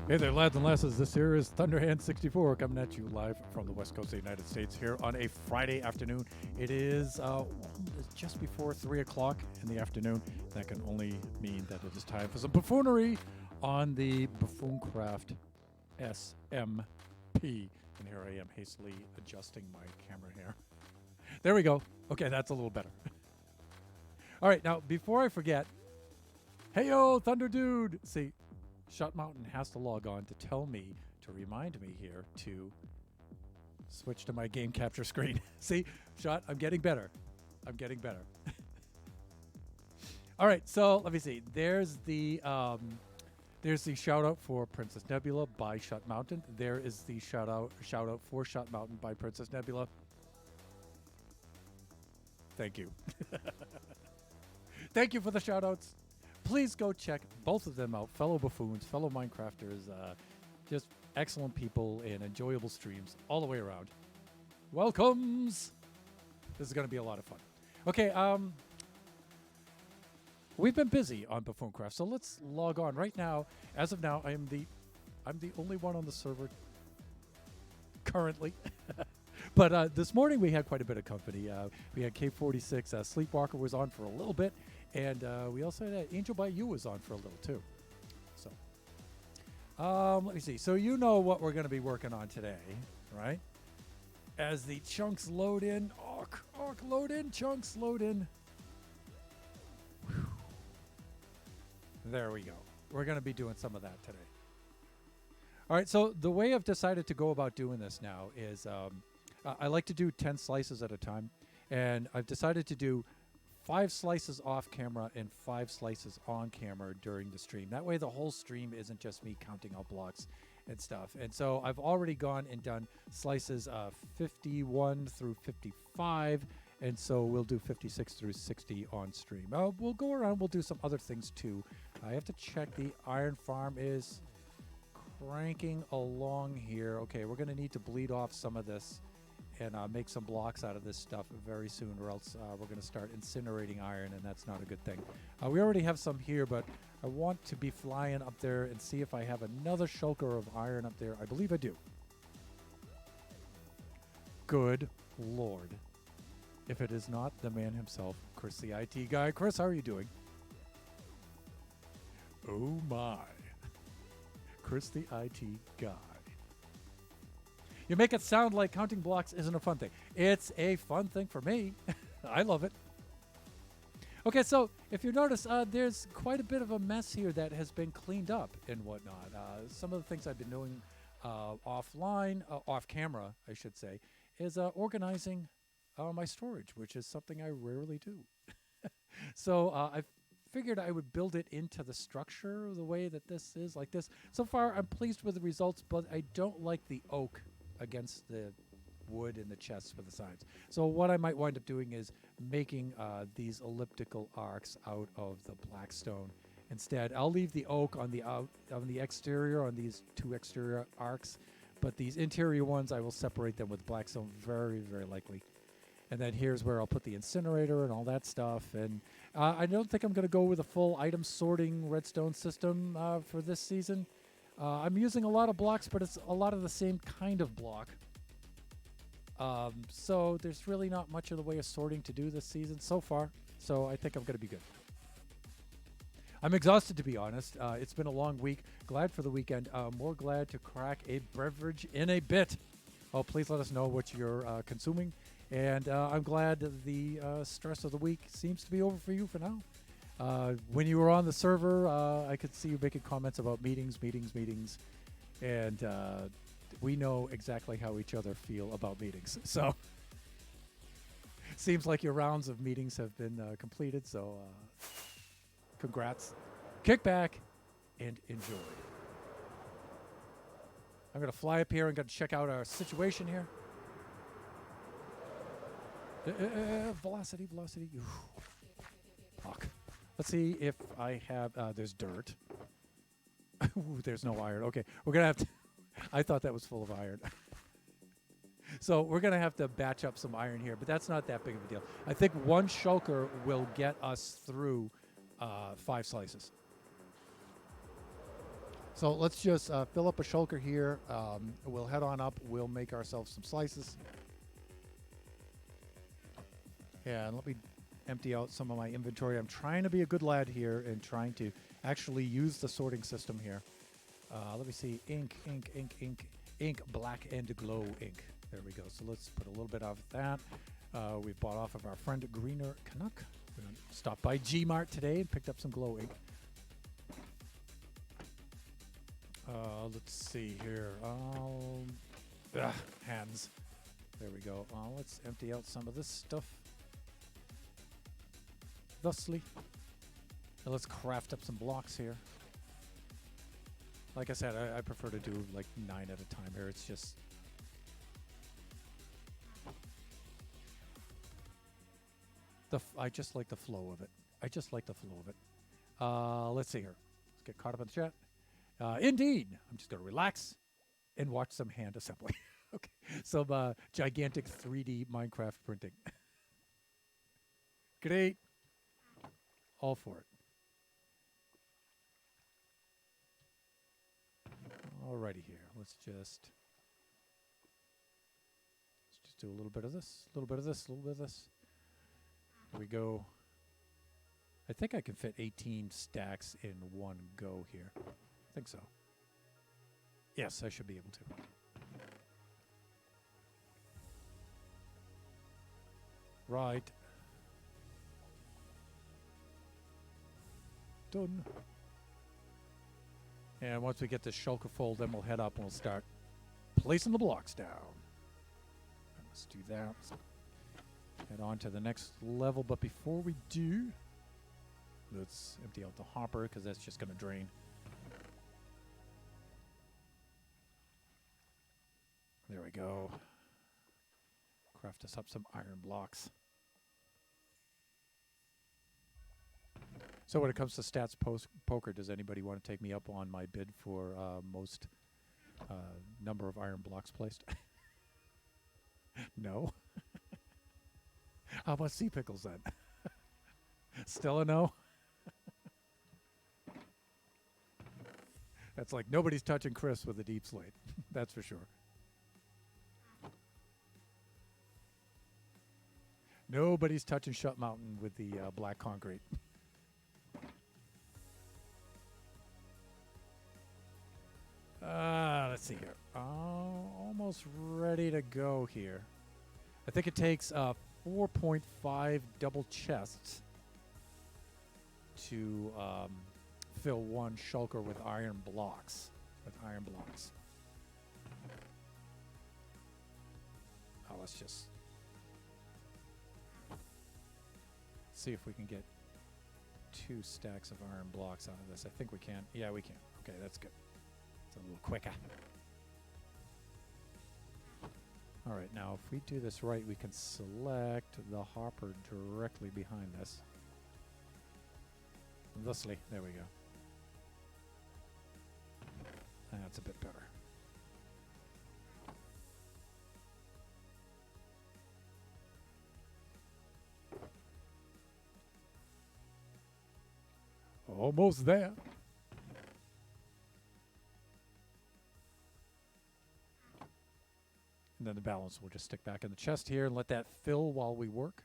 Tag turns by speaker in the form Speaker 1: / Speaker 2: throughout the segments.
Speaker 1: Hey there, lads and lasses. This here is Thunderhand64 coming at you live from the west coast of the United States here on a Friday afternoon. It is it's just before 3 o'clock in the afternoon. That can only mean that it is time for some buffoonery on the Buffooncraft SMP. And here I am hastily adjusting my camera here. There we go. Okay, that's a little better. All right, now before I forget, hey yo, Thunder Dude! See, Shut Mountain has to log on to tell me, to remind me here to switch to my game capture screen. See, Shut, I'm getting better. I'm getting better. All right, so let me see. There's the shout out for Princess Nebula by Shut Mountain. There is the shout out for Shut Mountain by Princess Nebula. Thank you. Thank you for the shout outs. Please go check both of them out. Fellow buffoons, fellow Minecrafters, just excellent people and enjoyable streams all the way around. Welcomes! This is going to be a lot of fun. Okay, we've been busy on Buffooncraft, so let's log on right now. As of now, I'm the only one on the server currently. But this morning we had quite a bit of company. We had K46, Sleepwalker was on for a little bit. And we also had Angel by You was on for a little too. So, let me see. So you know what we're going to be working on today, right? As the chunks load in. Load in. Chunks load in. Whew. There we go. We're going to be doing some of that today. All right. So the way I've decided to go about doing this now is I like to do 10 slices at a time. And I've decided to do 5 slices off camera and 5 slices on camera during the stream. That way the whole stream isn't just me counting out blocks and stuff. And so I've already gone and done slices 51 through 55, and so we'll do 56 through 60 on stream. We'll go around, we'll do some other things too. I have to check the iron farm is cranking along here. Okay, we're going to need to bleed off some of this and make some blocks out of this stuff very soon, or else we're going to start incinerating iron, and that's not a good thing. We already have some here, but I want to be flying up there and see if I have another shulker of iron up there. I believe I do. Good Lord. If it is not the man himself, Chris the IT guy. Chris, how are you doing? Oh my. Chris the IT guy. You make it sound like counting blocks isn't a fun thing. It's a fun thing for me. I love it. Okay, so if you notice, there's quite a bit of a mess here that has been cleaned up and whatnot. Some of the things I've been doing offline, off camera, I should say, is organizing my storage, which is something I rarely do. So I figured I would build it into the structure the way that this is, like this. So far, I'm pleased with the results, but I don't like the oak against the wood in the chests for the sides. So what I might wind up doing is making these elliptical arcs out of the black stone. Instead, I'll leave the oak on the exterior, on these 2 exterior arcs, but these interior ones, I will separate them with black stone very, very likely. And then here's where I'll put the incinerator and all that stuff. And I don't think I'm going to go with a full item sorting redstone system for this season. I'm using a lot of blocks, but it's a lot of the same kind of block. So there's really not much of the way of sorting to do this season so far. So I think I'm going to be good. I'm exhausted, to be honest. It's been a long week. Glad for the weekend. More glad to crack a beverage in a bit. Oh, please let us know what you're consuming. And I'm glad that the stress of the week seems to be over for you for now. When you were on the server, I could see you making comments about meetings. And we know exactly how each other feel about meetings. So seems like your rounds of meetings have been completed. So congrats. Kick back and enjoy. I'm going to fly up here and going to check out our situation here. Velocity. Fuck. Let's see if I have, there's dirt. Ooh, there's no iron. Okay, we're going to have to, I thought that was full of iron. So we're going to have to batch up some iron here, but that's not that big of a deal. I think 1 shulker will get us through 5 slices. So let's just fill up a shulker here. We'll head on up. We'll make ourselves some slices. And let me empty out some of my inventory. I'm trying to be a good lad here and trying to actually use the sorting system here. Let me see. Ink, ink, ink, ink, ink, black and glow ink. There we go. So let's put a little bit of that. We've bought off of our friend Greener Canuck. We stopped by G-Mart today and picked up some glow ink. Let's see here. Hands. There we go. Let's empty out some of this stuff. Thusly. And let's craft up some blocks here. Like I said, I prefer to do like 9 at a time here. It's just... I just like the flow of it. I just like the flow of it. Let's see here. Let's get caught up in the chat. Indeed. I'm just going to relax and watch some hand assembly. Okay. Some gigantic 3D Minecraft printing. Great. All for it. Alrighty here. Let's just do a little bit of this, a little bit of this, a little bit of this. Here we go. I think I can fit 18 stacks in one go here. I think so. Yes, I should be able to. Right. Done. And once we get this shulker full, then we'll head up and we'll start placing the blocks down. And let's do that. Head on to the next level, but before we do, let's empty out the hopper because that's just going to drain. There we go. Craft us up some iron blocks. So when it comes to stats poker, does anybody want to take me up on my bid for most number of iron blocks placed? No? How about sea pickles then? Still a no? That's like nobody's touching Chris with a deep slate. That's for sure. Nobody's touching Shut Mountain with the black concrete. Let's see here. Almost ready to go here. I think it takes 4.5 double chests to fill one shulker with iron blocks. Oh, let's just see if we can get 2 stacks of iron blocks out of this. I think we can. Yeah, we can. Okay, that's good. It's a little quicker. All right, now if we do this right, we can select the hopper directly behind this. Thusly, there we go. That's a bit better. Almost there. And then the balance will just stick back in the chest here and let that fill while we work.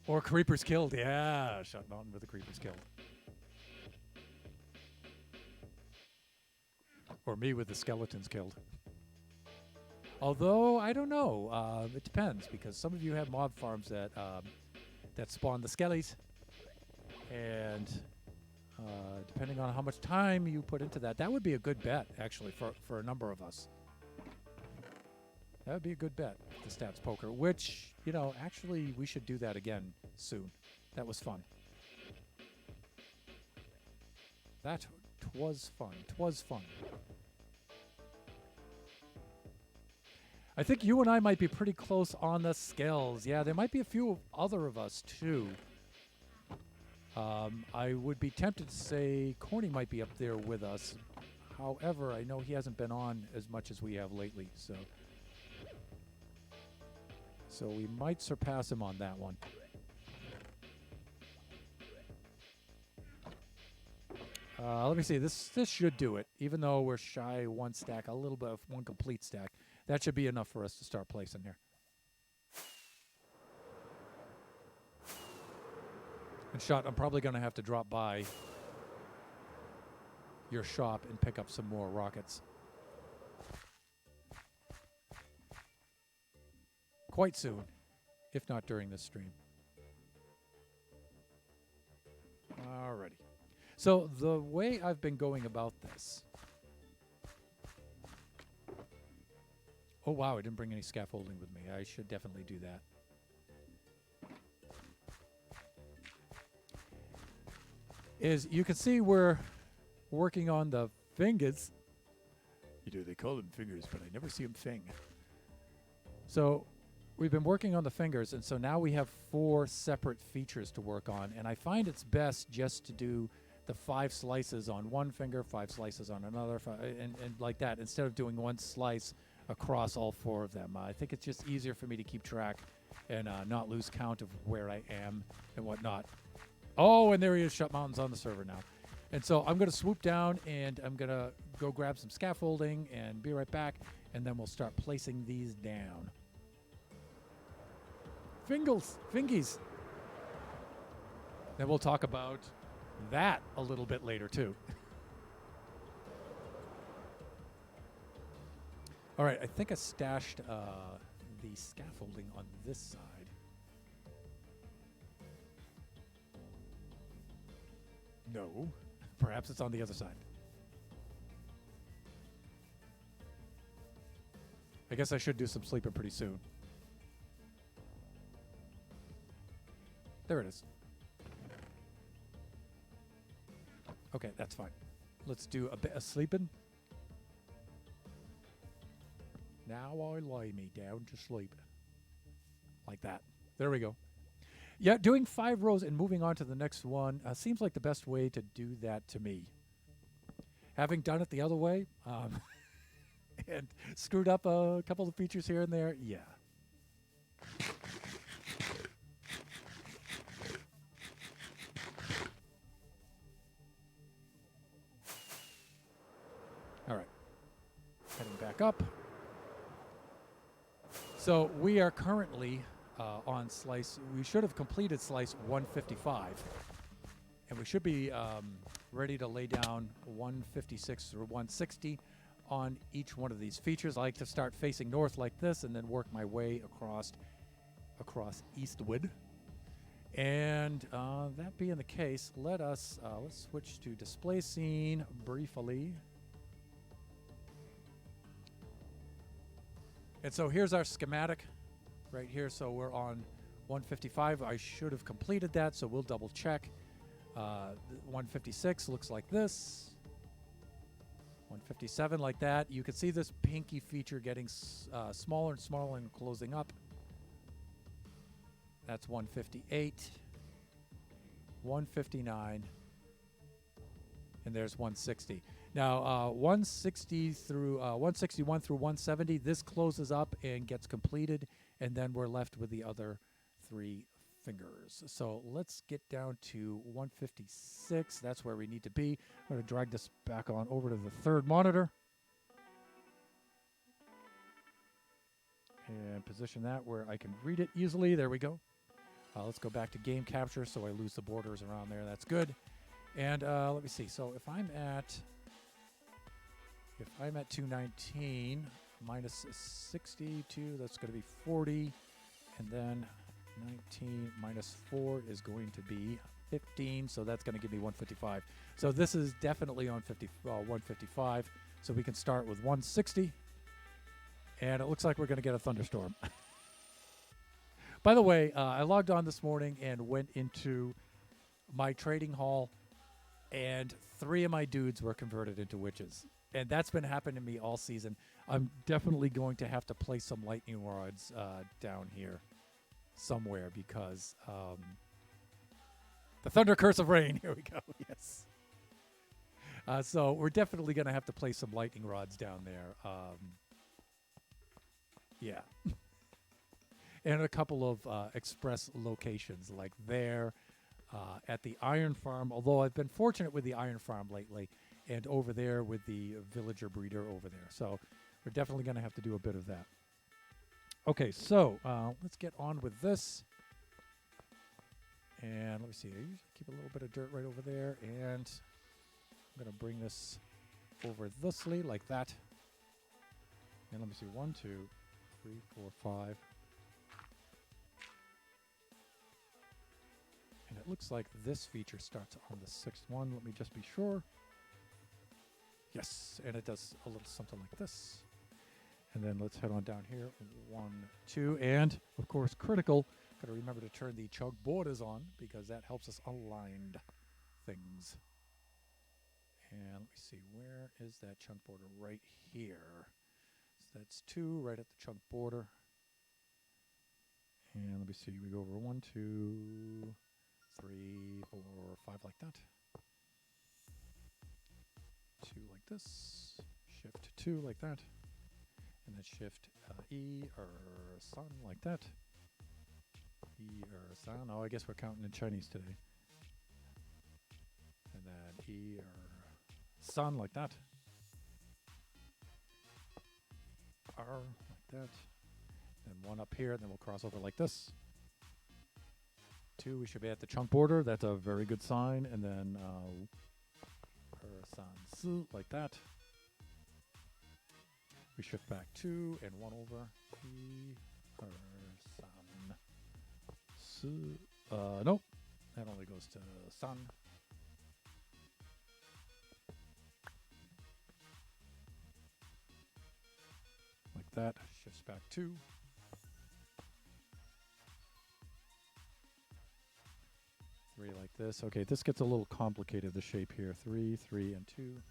Speaker 1: Or creepers killed. Yeah, Shut Mountain with the creepers killed. Or me with the skeletons killed. Although, I don't know. It depends, because some of you have mob farms that that spawn the skellies. And depending on how much time you put into that, that would be a good bet, actually, for a number of us. That would be a good bet, the stats poker, which, you know, actually we should do that again soon. That was fun. That was fun. 'Twas fun. I think you and I might be pretty close on the skills. Yeah, there might be a few other of us, too. I would be tempted to say Corny might be up there with us. However, I know he hasn't been on as much as we have lately, so... So we might surpass him on that one. Let me see. This should do it. Even though we're shy one stack, a little bit of one complete stack. That should be enough for us to start placing here. And Shot, I'm probably going to have to drop by your shop and pick up some more rockets. Quite soon, if not during this stream. Alrighty. So the way I've been going about this... Oh, wow, I didn't bring any scaffolding with me. I should definitely do that. Is you can see we're working on the fingers. You know, they call them fingers, but I never see them fing. So we've been working on the fingers, and so now we have 4 separate features to work on, and I find it's best just to do the 5 slices on one finger, 5 slices on another, and like that, instead of doing one slice across all 4 of them. I think it's just easier for me to keep track and not lose count of where I am and whatnot. Oh, and there he is, Shut Mountain's on the server now. And so I'm going to swoop down, and I'm going to go grab some scaffolding and be right back, and then we'll start placing these down. Fingies. Then we'll talk about that a little bit later, too. All right, I think I stashed the scaffolding on this side. No. Perhaps it's on the other side. I guess I should do some sleeping pretty soon. There it is. Okay, that's fine. Let's do a bit of sleeping. Now I lie me down to sleep. Like that. There we go. Yeah, doing 5 rows and moving on to the next one seems like the best way to do that to me. Having done it the other way and screwed up a couple of features here and there, yeah. All right. Heading back up. So we are currently on slice. We should have completed slice 155. And we should be ready to lay down 156 through 160 on each one of these features. I like to start facing north like this and then work my way across eastward. And that being the case, let's switch to display scene briefly. And so here's our schematic right here. So we're on 155. I should have completed that, so we'll double check. 156 looks like this. 157 like that. You can see this pinky feature getting smaller and smaller and closing up. That's 158. 159. And there's 160. Now, 160 through 161 through 170, this closes up and gets completed, and then we're left with the other 3 fingers. So let's get down to 156. That's where we need to be. I'm going to drag this back on over to the 3rd monitor. And position that where I can read it easily. There we go. Let's go back to game capture so I lose the borders around there. That's good. And let me see. So if I'm at 219 minus 62, that's going to be 40. And then 19 minus 4 is going to be 15. So that's going to give me 155. So this is definitely on 155. So we can start with 160. And it looks like we're going to get a thunderstorm. By the way, I logged on this morning and went into my trading hall, and 3 of my dudes were converted into witches. And that's been happening to me all season. I'm definitely going to have to place some lightning rods down here somewhere because the thunder curse of rain. Here we go. Yes. So we're definitely going to have to place some lightning rods down there. Yeah. and a couple of express locations like there at the iron farm, although I've been fortunate with the iron farm lately, and over there with the villager breeder over there. So we're definitely going to have to do a bit of that. Okay, so let's get on with this. And let me see. I usually keep a little bit of dirt right over there. And I'm going to bring this over thusly like that. And let me see. 1, 2, 3, 4, 5. And it looks like this feature starts on the 6th one. Let me just be sure. Yes, and it does a little something like this. And then let's head on down here. 1, 2, and of course critical. Got to remember to turn the chunk borders on because that helps us align things. And let me see, where is that chunk border? Right here. So that's 2 right at the chunk border. And let me see, we go over 1, 2, 3, 4, 5 like that. 2 like this. Shift 2 like that. And then shift E or sun like that. E or sun. Oh, I guess we're counting in Chinese today. And then E or sun like that. R like that. And 1 up here, and then we'll cross over like this. 2, we should be at the chunk border. That's a very good sign. And then san su like that. We shift back 2 and 1 over. San su. Nope. That only goes to sun. Like that. Shifts back 2. 3 like this. Okay, this gets a little complicated, the shape here. 3, 3, and 2.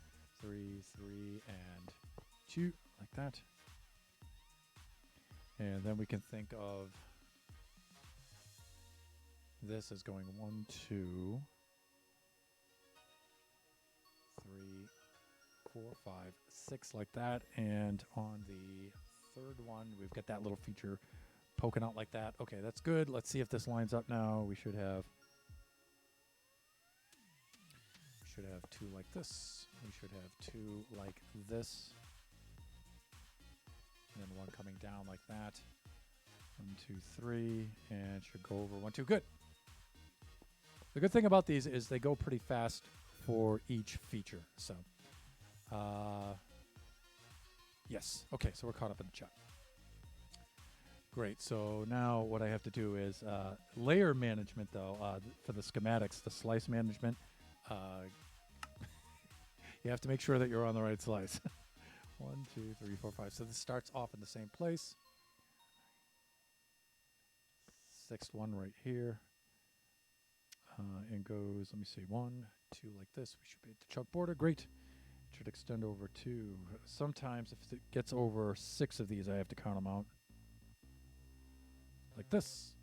Speaker 1: 3, 3, and 2. Like that. And then we can think of this as going 1, 2, 3, 4, 5, 6 like that. And on the 3rd one, we've got that little feature poking out like that. Okay, that's good. Let's see if this lines up now. We should have 2 like this. We should have 2 like this. And then 1 coming down like that. 1, 2, 3, and should go over 1, 2. Good. The good thing about these is they go pretty fast for each feature. So, yes. Okay, so we're caught up in the chat. Great. So now what I have to do is layer management, though, for the schematics, the slice management. You have to make sure that you're on the right slice. 1, 2, 3, 4, 5. So this starts off in the same place. 6th one right here. And goes, let me see, 1, 2 like this. We should be at the chunk border. Great. It should extend over 2. Sometimes if it gets over 6 of these, I have to count them out. Like this.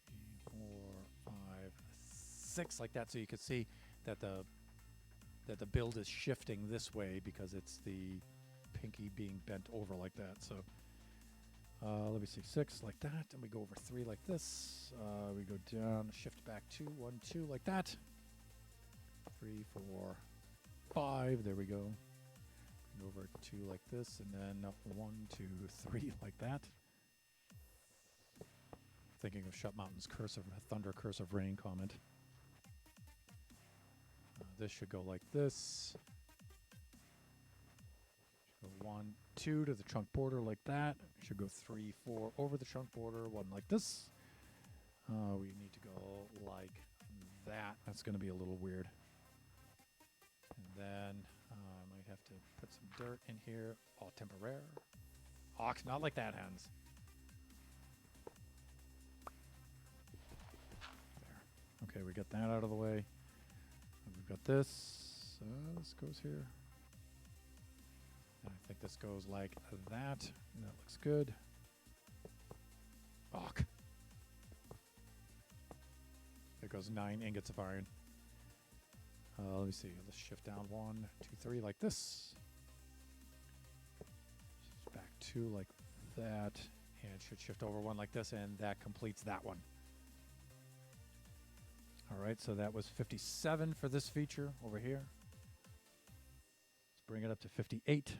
Speaker 1: 3, 4, 5, 6 like that. So you can see that the build is shifting this way because it's the pinky being bent over like that. So let me see, 6 like that, and we go over 3 like this. We go down, shift back 2, 1, 2 like that. 3, 4, 5. There we go. Go over 2 like this, and then 1, 2, 3 like that. Thinking of Shut Mountain's Curse of Thunder, Curse of Rain comment. This should go like this. Should go 1, 2 to the chunk border like that. Should go 3, 4 over the chunk border. 1 like this. We need to go like that. That's going to be a little weird. And then I might have to put some dirt in here. All temporary. Oh, not like that, Hans. There. Okay, we got that out of the way. And we've got this. This goes here. And I think this goes like that. And that looks good. Oh. There goes 9 ingots of iron. Let me see. Let's shift down 1, 2, 3 like this. two like that, and should shift over one like this, and that completes that one. All right, so that was 57 for this feature over here. Let's bring it up to 58.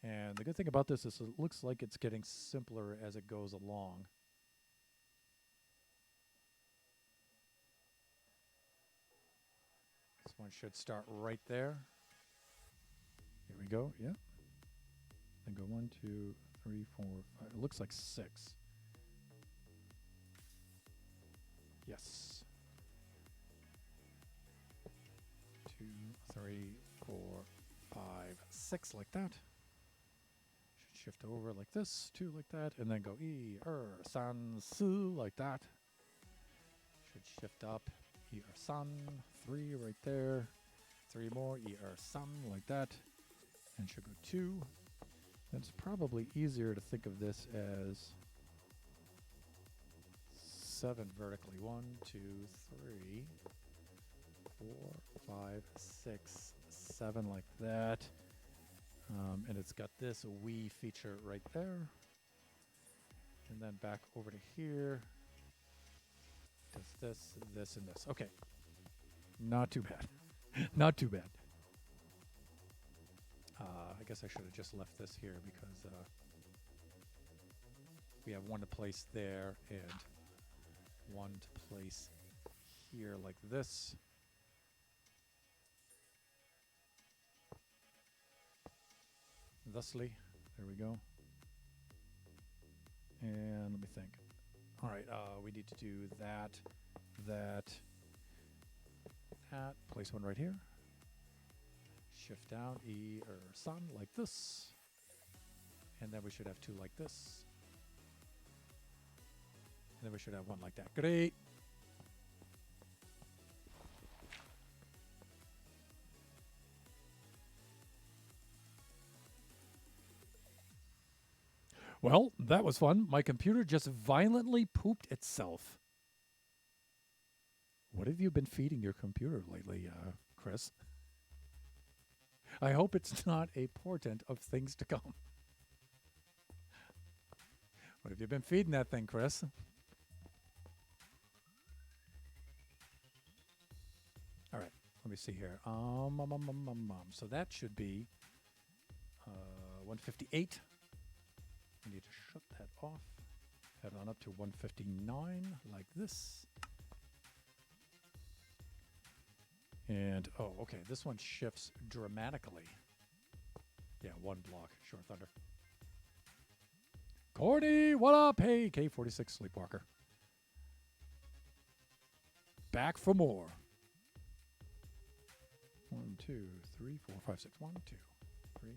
Speaker 1: And the good thing about this is it looks like it's getting simpler as it goes along. This one should start right there. Here we go, yeah. Then go 1, 2, 3, 4, 5. It looks like 6. Yes. 2, 3, 4, 5, 6 like that. Should shift over like this, 2 like that, and then go san, su like that. Should shift up, san, 3 right there. 3 more, san like that. And should go 2. It's probably easier to think of this as 7 vertically. 1, 2, 3, 4, 5, 6, 7 like that. And it's got this wee feature right there. And then back over to here. Does this, this, and this. Okay. Not too bad. Not too bad. I guess I should have just left this here because we have one to place there and one to place here like this. Thusly, there we go. And let me think. All right, we need to do that, that, that. Place one right here. Shift down, san like this. And then we should have 2 like this. And then we should have 1 like that. Great. Well, that was fun. My computer just violently pooped itself. What have you been feeding your computer lately, Chris? I hope it's not a portent of things to come. What have you been feeding that thing, Chris? All right, let me see here. So that should be 158. We need to shut that off. Head on up to 159 like this. And, oh, okay, this one shifts dramatically. Yeah, 1 block, Short Thunder. Cordy, what up? Hey, K46 Sleepwalker. Back for more. 1, 2, 3, 4, 5, 6. 1, 2, 3,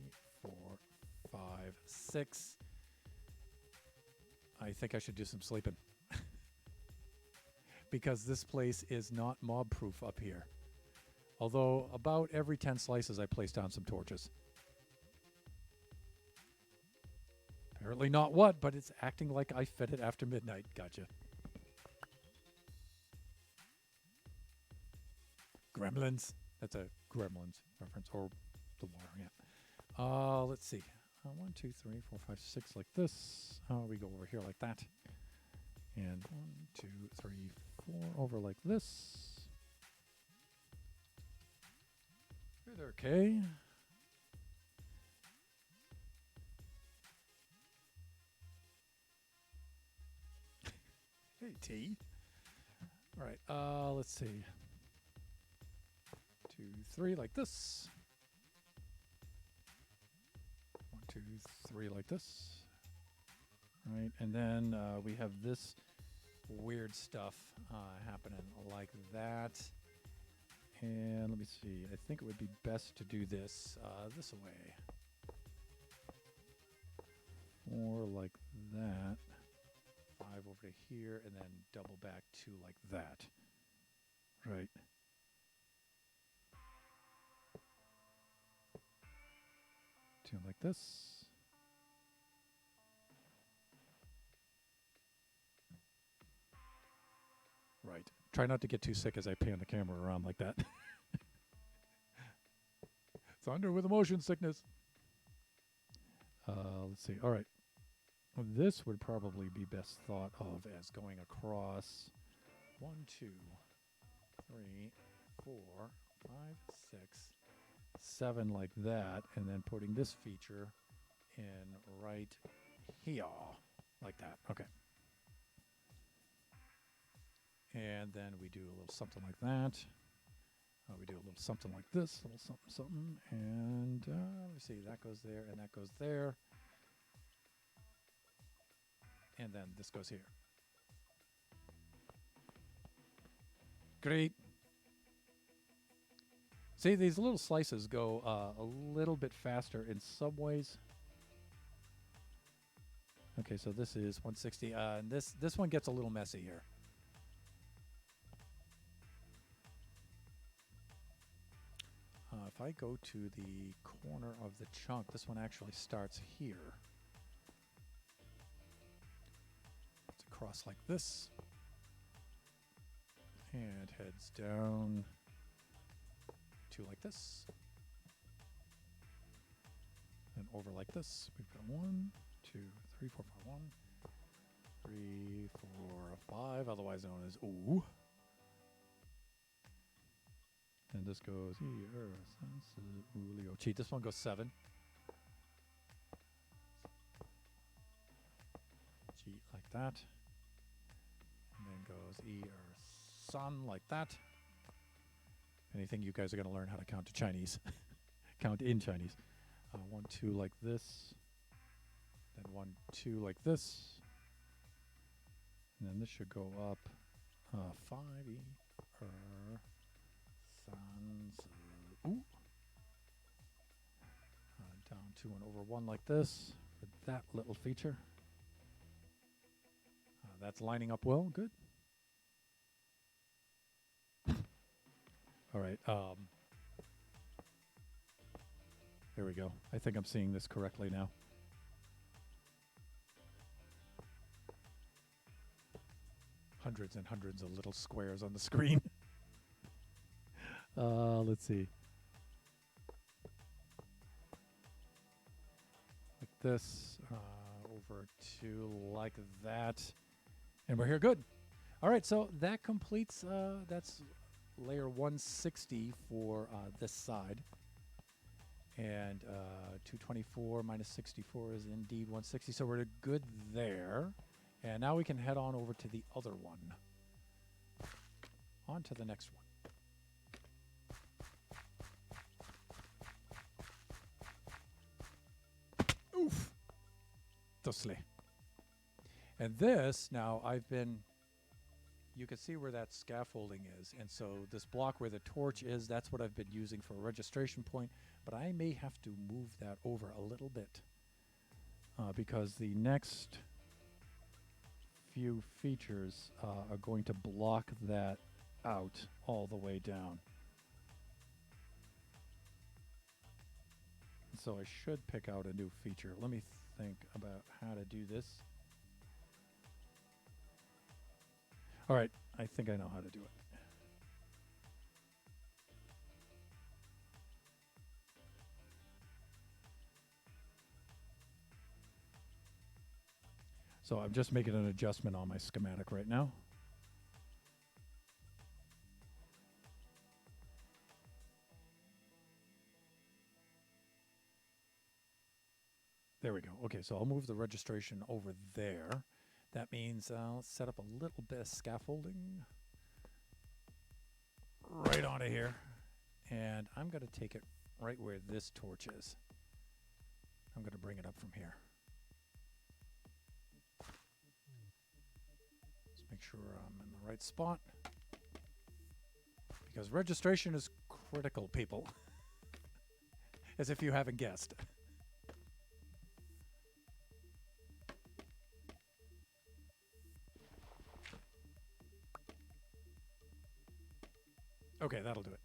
Speaker 1: 4, 5, 6. I think I should do some sleeping. Because this place is not mob-proof up here. Although, about every 10 slices, I place down some torches. Apparently not what, but it's acting like I fed it after midnight. Gotcha. Gremlins. That's a Gremlins reference, or the water, yeah. Let's see. 1, 2, 3, 4, 5, 6 like this. We go over here like that. And 1, 2, 3, 4 over like this. Hey there, Kay. Hey, T. All right, let's see. 2, 3 like this. 1, 2, 3 like this. Right, and then we have this weird stuff happening like that. And let me see. I think it would be best to do this this way. Or like that. 5 over to here, and then double back 2 like that. Right. Two like this. Right. Try not to get too sick as I pan the camera around like that. Thunder with motion sickness. Let's see. All right. This would probably be best thought of as going across 1, 2, 3, 4, 5, 6, 7 like that, and then putting this feature in right here, like that. Okay. And then we do a little something like that. We do a little something like this, a little something, something, and let me see, that goes there, and that goes there. And then this goes here. Great. See, these little slices go a little bit faster in some ways. Okay, so this is 160. And this one gets a little messy here. If I go to the corner of the chunk, this one actually starts here. It's across like this. And heads down to like this. And over like this. We've got 1, 2, 3, 4, 5, 1, 3, 4, 5, otherwise known as ooh. And this goes here. Cheat. This one goes 7. Cheat like that. And then goes sun like that. Anything you guys are going to learn how to count to Chinese. Count in Chinese. 1, 2 like this. Then 1, 2 like this. And then this should go up 5 ooh. Down 2 and over 1 like this for that little feature. That's lining up well. Good. All right. There we go. I think I'm seeing this correctly now. Hundreds and hundreds of little squares on the screen. Let's see. Like this, over to like that. And we're here good. All right, so that completes, that's layer 160 for this side. And 224 minus 64 is indeed 160. So we're good there. And now we can head on over to the other one. On to the next one. Oof. Tosle. And this, now you can see where that scaffolding is. And so this block where the torch is, that's what I've been using for a registration point. But I may have to move that over a little bit. Because the next few features are going to block that out all the way down. So I should pick out a new feature. Let me think about how to do this. All right, I think I know how to do it. So I'm just making an adjustment on my schematic right now. There we go. Okay, so I'll move the registration over there. That means let's set up a little bit of scaffolding right onto here. And I'm going to take it right where this torch is. I'm going to bring it up from here. Let's make sure I'm in the right spot. Because registration is critical, people. As if you haven't guessed. Okay, that'll do it.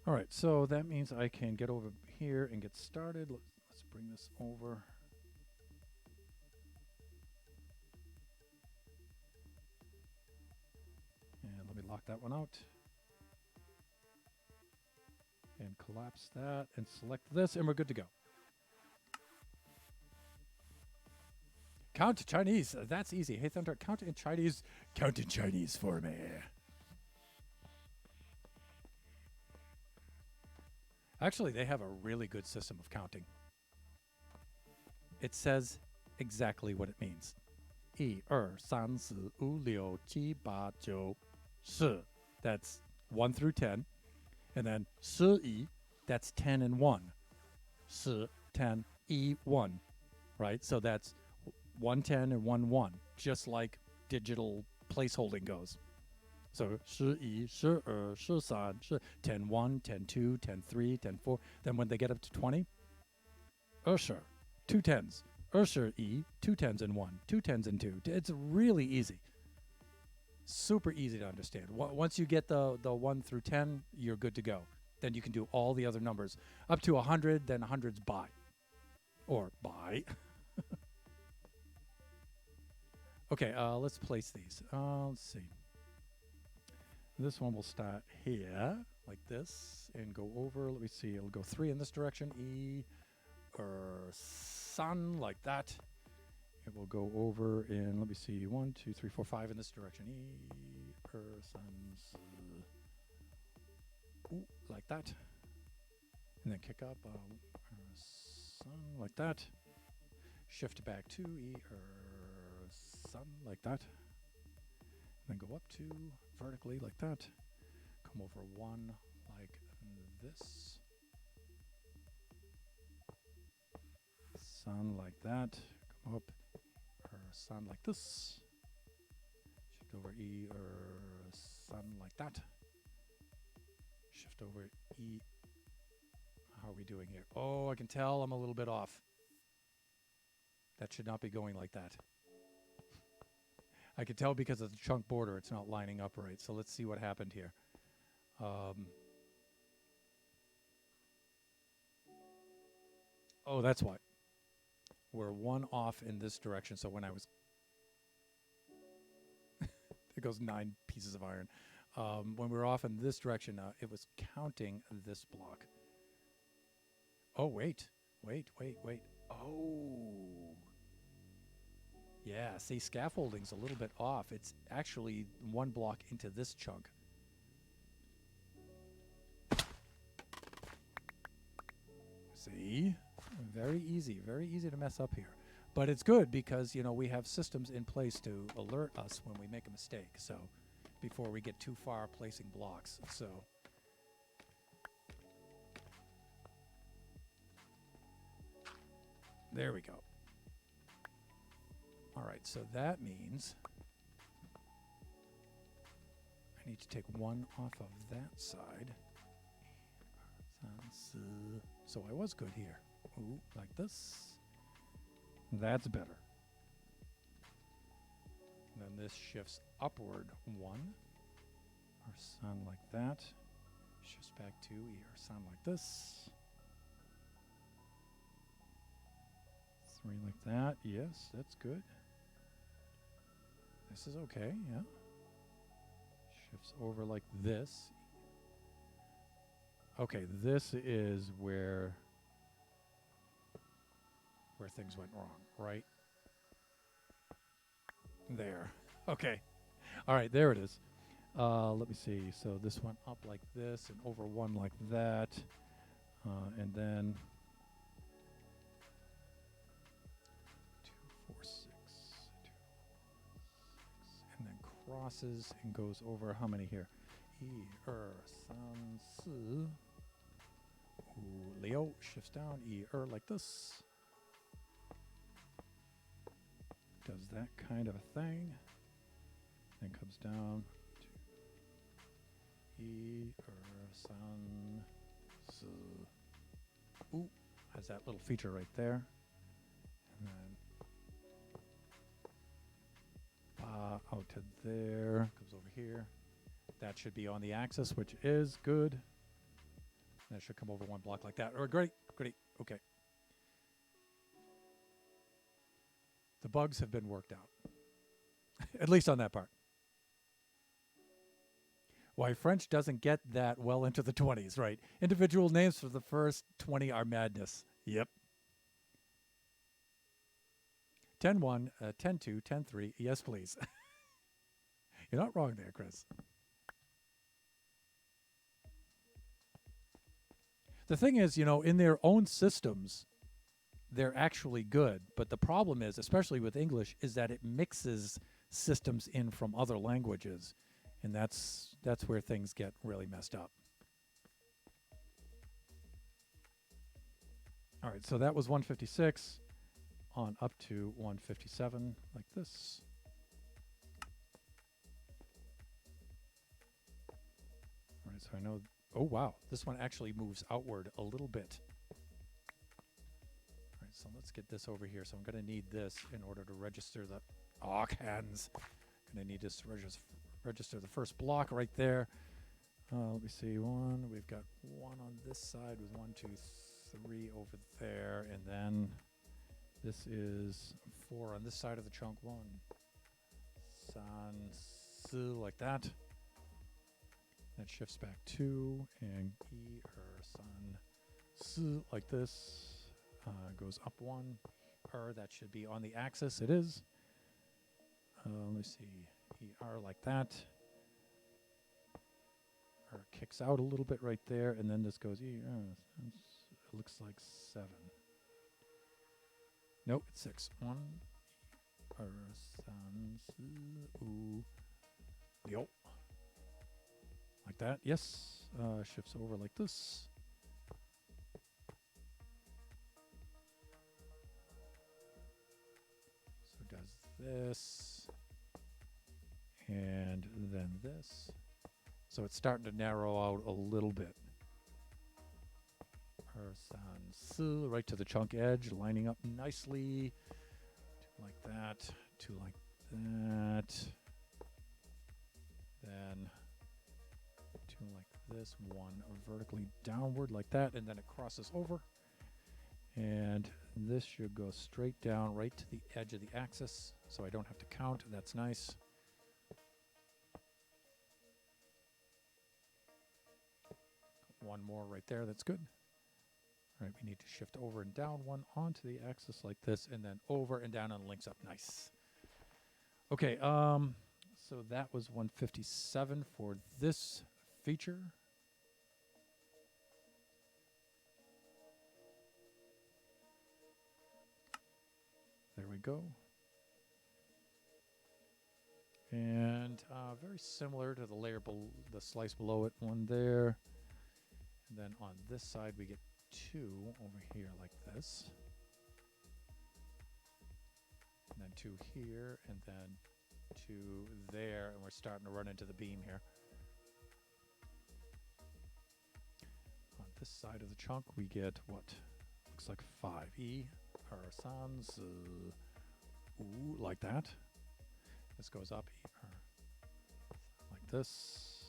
Speaker 1: All right, so that means I can get over here and get started. Let's bring this over. And let me lock that one out. and collapse that and select this, and we're good to go. Count Chinese. That's easy. Hey, Thunder, count in Chinese. Count in Chinese for me. Actually, they have a really good system of counting. It says exactly what it means. 1, 2, 3, 4, 5, 6, 7, 8, 9, 10. That's 1 through 10. And then 11, that's 10 and 1. 10, 10, 1. Right? So that's 110 and 1, just like digital placeholding goes. So 11, 12, 13, 10, 1, 10, 2, 10, 3, 10, 4. Then when they get up to 20, 2 tens. 2 tens and 1, 2 tens and 2. It's really easy. Super easy to understand. Once you get the 1 through 10, you're good to go. Then you can do all the other numbers. Up to 100, then 100's by. Or by. Okay, let's place these. Let's see. This one will start here, like this, and go over. Let me see. It'll go 3 in this direction. Sun, like that. It will go over in, let me see, 1, 2, 3, 4, 5 in this direction. Sun, like that. And then kick up, sun, like that. Shift back to sun, like that. And then go up 2 vertically, like that. Come over 1, like this. Sun, like that. Come up, sun, like this. Shift over sun, like that. Shift over E. How are we doing here? Oh, I can tell I'm a little bit off. That should not be going like that. I can tell because of the chunk border, it's not lining up right. So let's see what happened here. Oh, that's why. We're 1 off in this direction. So when I was... there goes 9 pieces of iron. When we were off in this direction, it was counting this block. Oh, wait. Oh. Yeah, see, scaffolding's a little bit off. It's actually 1 block into this chunk. See? Very easy to mess up here. But it's good because, you know, we have systems in place to alert us when we make a mistake. So, before we get too far placing blocks. So, there we go. All right, so that means I need to take 1 off of that side. So I was good here. Ooh, like this. That's better. And then this shifts upward 1. Our sun like that. Shifts back 2. Our sun like this. 3 like that. Yes, that's good. This is okay, yeah. Shifts over like this. Okay, this is where things went wrong, right? There. Okay. All right, there it is. Let me see. So this went up like this and over 1 like that. And then 2, 4, 6, 2, 4, 6, and then crosses and goes over how many here? 1, 2, 3, 4. Leo shifts down. 1, like this. Does that kind of a thing. Then comes down to 1, 2, 3. Ooh, has that little feature right there. And then out to there. Comes over here. That should be on the axis, which is good. That should come over 1 block like that. Or great. Okay. The bugs have been worked out. At least on that part. Why French doesn't get that well into the 20s, right? Individual names for the first 20 are madness. Yep. 10-1, 10-2, 10-3. Yes, please. You're not wrong there, Chris. The thing is, in their own systems, they're actually good. But the problem is, especially with English, is that it mixes systems in from other languages. And that's where things get really messed up. All right, so that was 156 on up to 157, like this. All right, so I know, oh wow, this one actually moves outward a little bit. All right, so let's get this over here. So I'm going to need this in order to register the, cans. Going to need this to register the first block right there. Let me see, we've got one on this side with 1, 2, 3 over there, and then this is 4 on this side of the chunk. 1, san, su, like that. That shifts back 2, and e, san, su, like this. Goes up 1, that should be on the axis. It is. Let me see, like that. Kicks out a little bit right there, and then this goes it looks like 7. Nope, it's 6. 1 san, su, yo, like that. Yes. Shifts over like this. So it does this, and then this. So it's starting to narrow out a little bit. San, su, right to the chunk edge, lining up nicely. 2 like that, 2 like that. Then 2 like this, 1 vertically downward like that, and then it crosses over. And this should go straight down right to the edge of the axis, so I don't have to count. That's nice. One more right there, that's good. All right, we need to shift over and down 1 onto the axis like this, and then over and down and links up. Nice. Okay, so that was 157 for this feature. There we go. And very similar to the layer, the slice below it, 1 there. And then on this side, we get 2 over here like this. And then 2 here, and then 2 there, and we're starting to run into the beam here. On this side of the chunk, we get what looks like 5. E, sans, like that. This goes up, like this.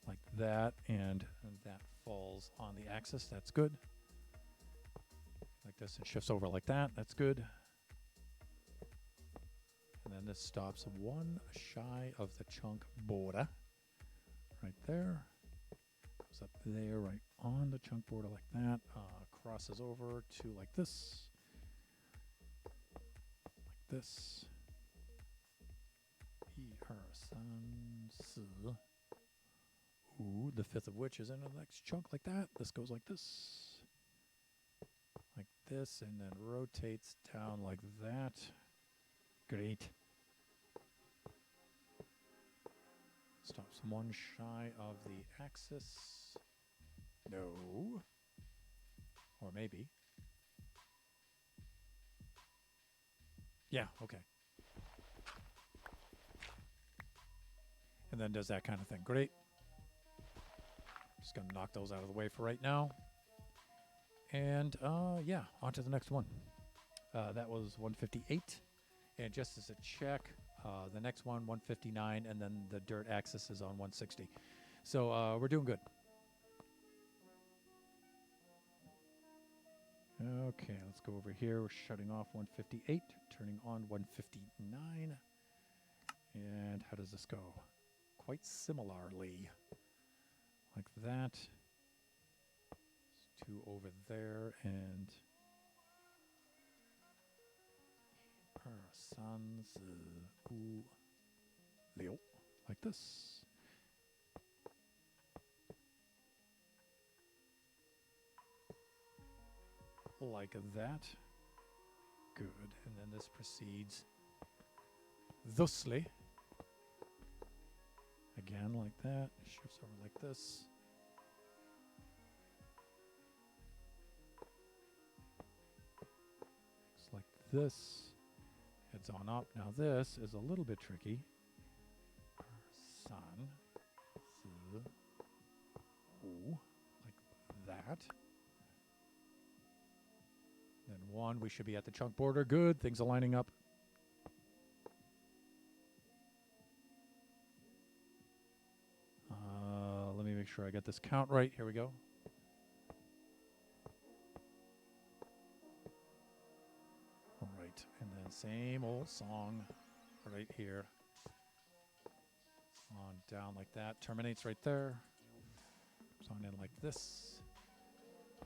Speaker 1: Like that, and that falls on the axis. That's good. Like this, it shifts over like that. That's good. And then this stops 1 shy of the chunk border. Right there. Goes up there, right on the chunk border like that. Crosses over to like this. Like this. San, su. Ooh, the 5th of which is in the next chunk like that. This goes like this. Like this, and then rotates down like that. Great. Stops 1 shy of the axis. No. Or maybe. Yeah, okay. And then does that kind of thing. Great. Just going to knock those out of the way for right now. And, yeah, on to the next one. That was 158. And just as a check, the next one, 159, and then the dirt axis is on 160. So we're doing good. Okay, let's go over here. We're shutting off 158, turning on 159. And how does this go? Quite similarly. Like that. There's 2 over there, and sons Leo, like this. Like that. Good. And then this proceeds thusly. Again, like that. Shifts over like this. Looks like this. Heads on up. Now this is a little bit tricky. Sun. Like that. Then 1, we should be at the chunk border. Good, things are lining up. Let me make sure I get this count right. Here we go. All right, and then same old song right here. On down like that. Terminates right there. Comes on in like this.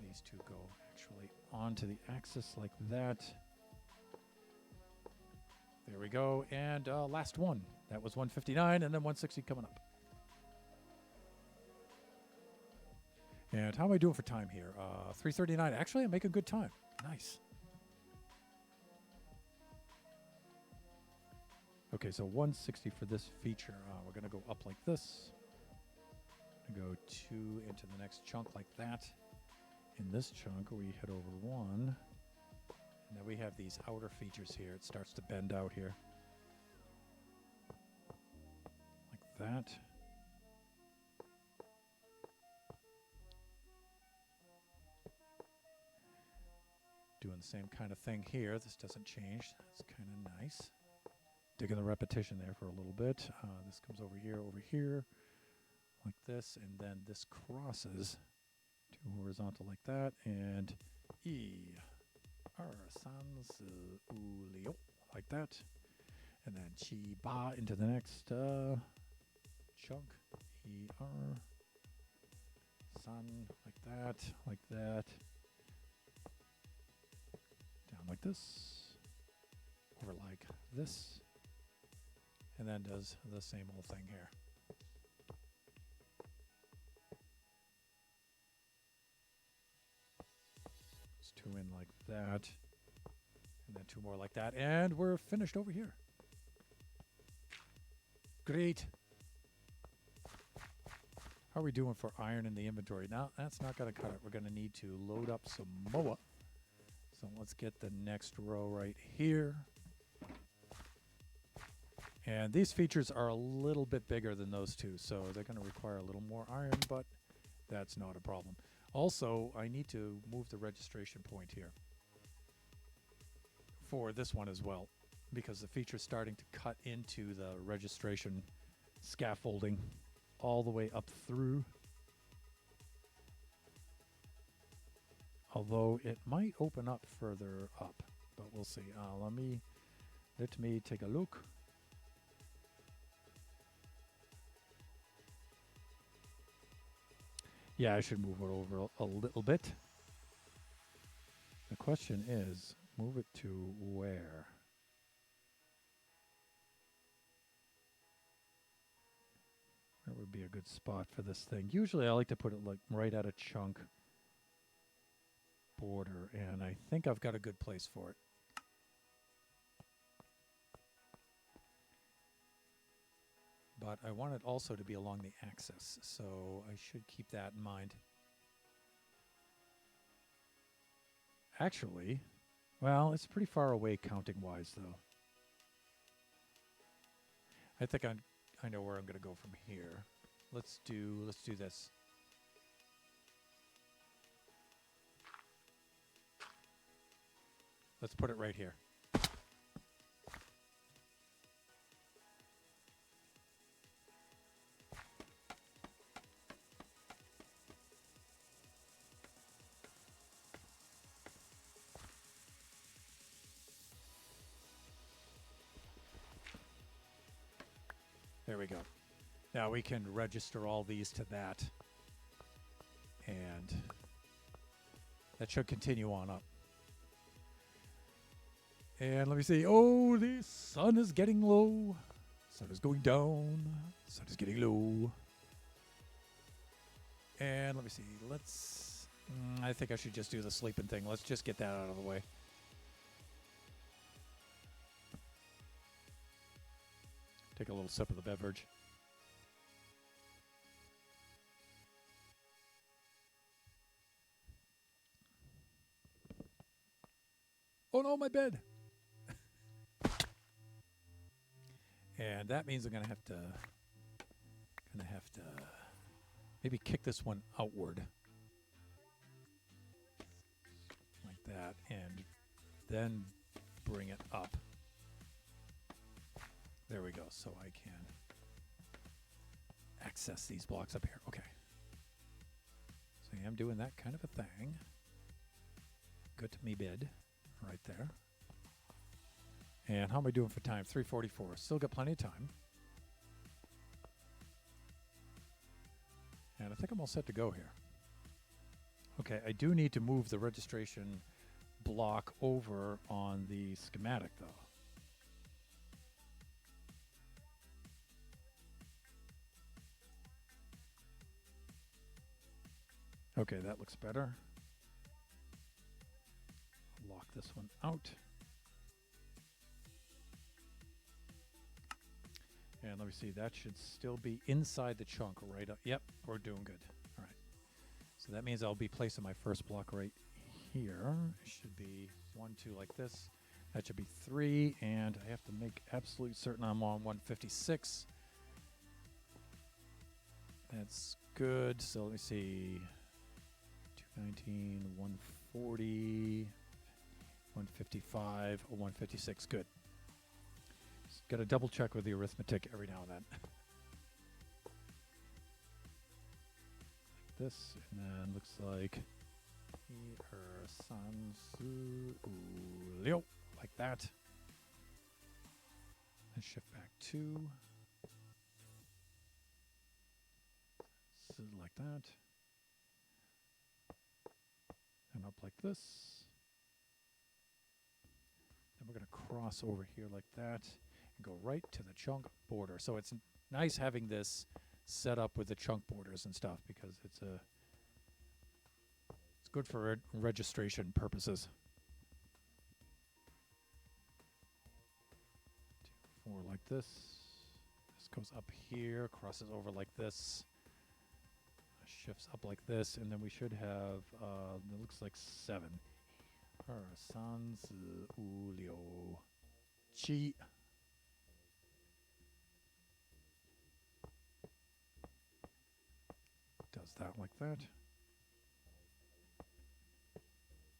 Speaker 1: These 2 go actually onto the axis like that. There we go. And last one. That was 159 and then 160 coming up. And how am I doing for time here? 3:39. Actually, I'm making good time. Nice. Okay, so 160 for this feature. We're going to go up like this. Go 2 into the next chunk like that. In this chunk, we head over 1. And then we have these outer features here. It starts to bend out here. Like that. Doing the same kind of thing here. This doesn't change. That's kind of nice. Digging the repetition there for a little bit. This comes over here, like this, and then this crosses 2 horizontal like that, and sans Leo, like that, and then chi ba into the next chunk, sun, like that, down like this, over like this, and then does the same old thing here. It's 2 in like that, and then 2 more like that, and we're finished over here. Great. How are we doing for iron in the inventory? Now, that's not going to cut it. We're going to need to load up some MOA. So let's get the next row right here. And these features are a little bit bigger than those 2, so they're going to require a little more iron, but that's not a problem. Also, I need to move the registration point here for this one as well, because the feature is starting to cut into the registration scaffolding all the way up through. Although it might open up further up, but we'll see. Let me take a look. Yeah, I should move it over a little bit. The question is, move it to where? Where would be a good spot for this thing? Usually I like to put it like right at a chunk border, and I think I've got a good place for it. But I want it also to be along the axis, so I should keep that in mind. Actually, well, it's pretty far away counting-wise, though. I think I know where I'm going to go from here. Let's do this. Let's put it right here. There we go. Now we can register all these to that. And that should continue on up. And let me see. Oh, the sun is getting low. Sun is going down. Sun is getting low. And let me see. Let's... I think I should just do the sleeping thing. Let's just get that out of the way. Take a little sip of the beverage. Oh no, my bed! And that means I'm gonna have to maybe kick this one outward. Like that, and then bring it up. There we go, so I can access these blocks up here. Okay. So I am doing that kind of a thing. Good to me bid. Right there. And how am I doing for time? 3:44. Still got plenty of time. And I think I'm all set to go here. Okay, I do need to move the registration block over on the schematic, though. Okay, that looks better. Lock this one out. And let me see, that should still be inside the chunk right up. Yep, we're doing good. All right. So that means I'll be placing my first block right here. It should be 1, 2 like this. That should be 3, and I have to make absolute certain I'm on 156. That's good. So let me see. 219, 140. 155 or 156. Good. Just got to double check with the arithmetic every now and then. Like this, and then looks like Leo, like that. And shift back 2. So like that. And up like this. Then we're going to cross over here like that and go right to the chunk border. So it's nice having this set up with the chunk borders and stuff because it's good for registration purposes. 2, 4 like this. This goes up here, crosses over like this. Shifts up like this, and then we should have, it looks like 7. Sans Ulio Chi. Does that like that.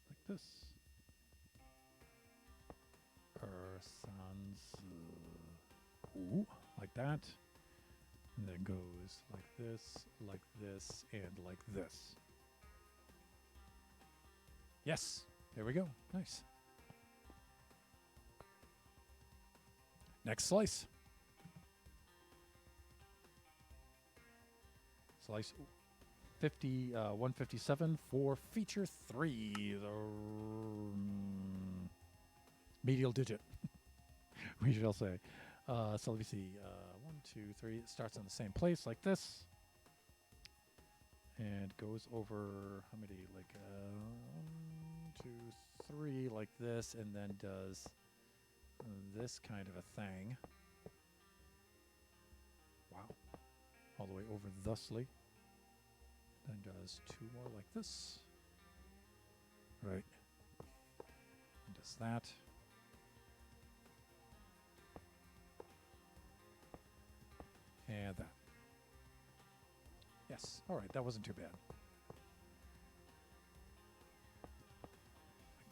Speaker 1: Like this. Sans like that. And then goes like this, and like this. Yes, there we go. Nice. Next slice. Slice 157 for feature 3, the medial digit, we shall say. So let me see. 1, 2, 3. It starts in the same place like this. And goes over, how many? Like 1, 2, 3 like this. And then does this kind of a thing. Wow. All the way over thusly. Then does 2 more like this. Right. And does that. And that. Yes. All right. That wasn't too bad.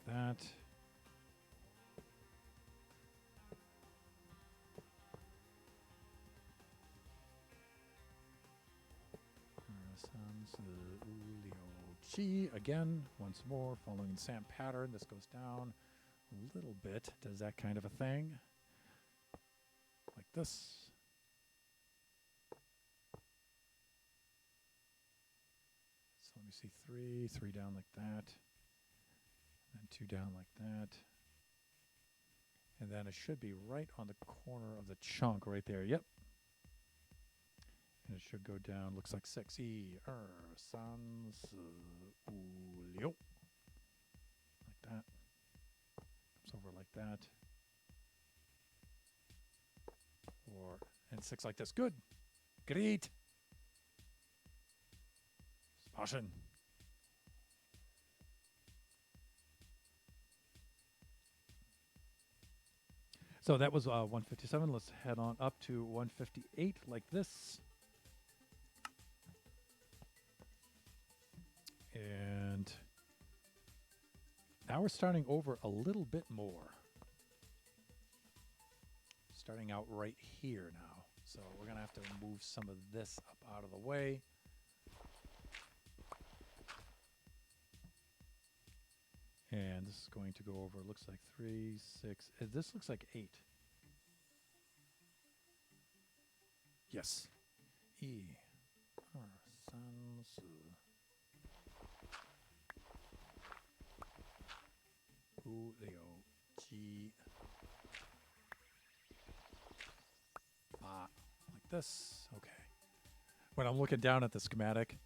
Speaker 1: Like that. Again, once more, following the same pattern. This goes down a little bit. Does that kind of a thing. Like this. me see, three down like that, and 2 down like that. And then it should be right on the corner of the chunk right there. Yep. And it should go down. Looks like 6. San, liu. Like that. Comes over like that. And 6 like this. Good. Great. Passion. So that was 157. Let's head on up to 158 like this. And now we're starting over a little bit more. Starting out right here now. So we're going to have to move some of this up out of the way. And this is going to go over, looks like 3, 6. This looks like 8. Yes. San, liu, ji. Like this. Okay. When I'm looking down at the schematic,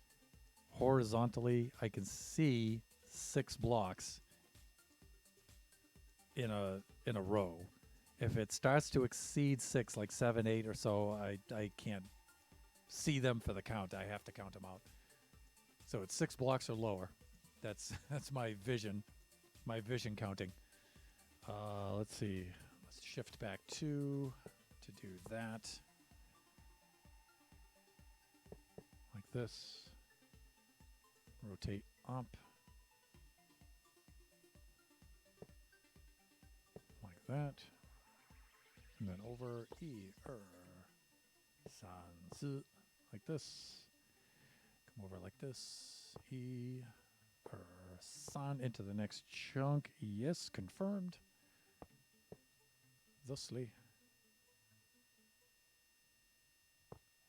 Speaker 1: horizontally, I can see 6 blocks in a row. If it starts to exceed 6, like 7, 8 or so, I can't see them for the count. I have to count them out. So it's 6 blocks or lower. That's my vision counting. Let's see. Let's shift back 2 to do that. Like this. Rotate up. Like that. And then over san, like this. Come over like this. San into the next chunk. Yes, confirmed. Thusly.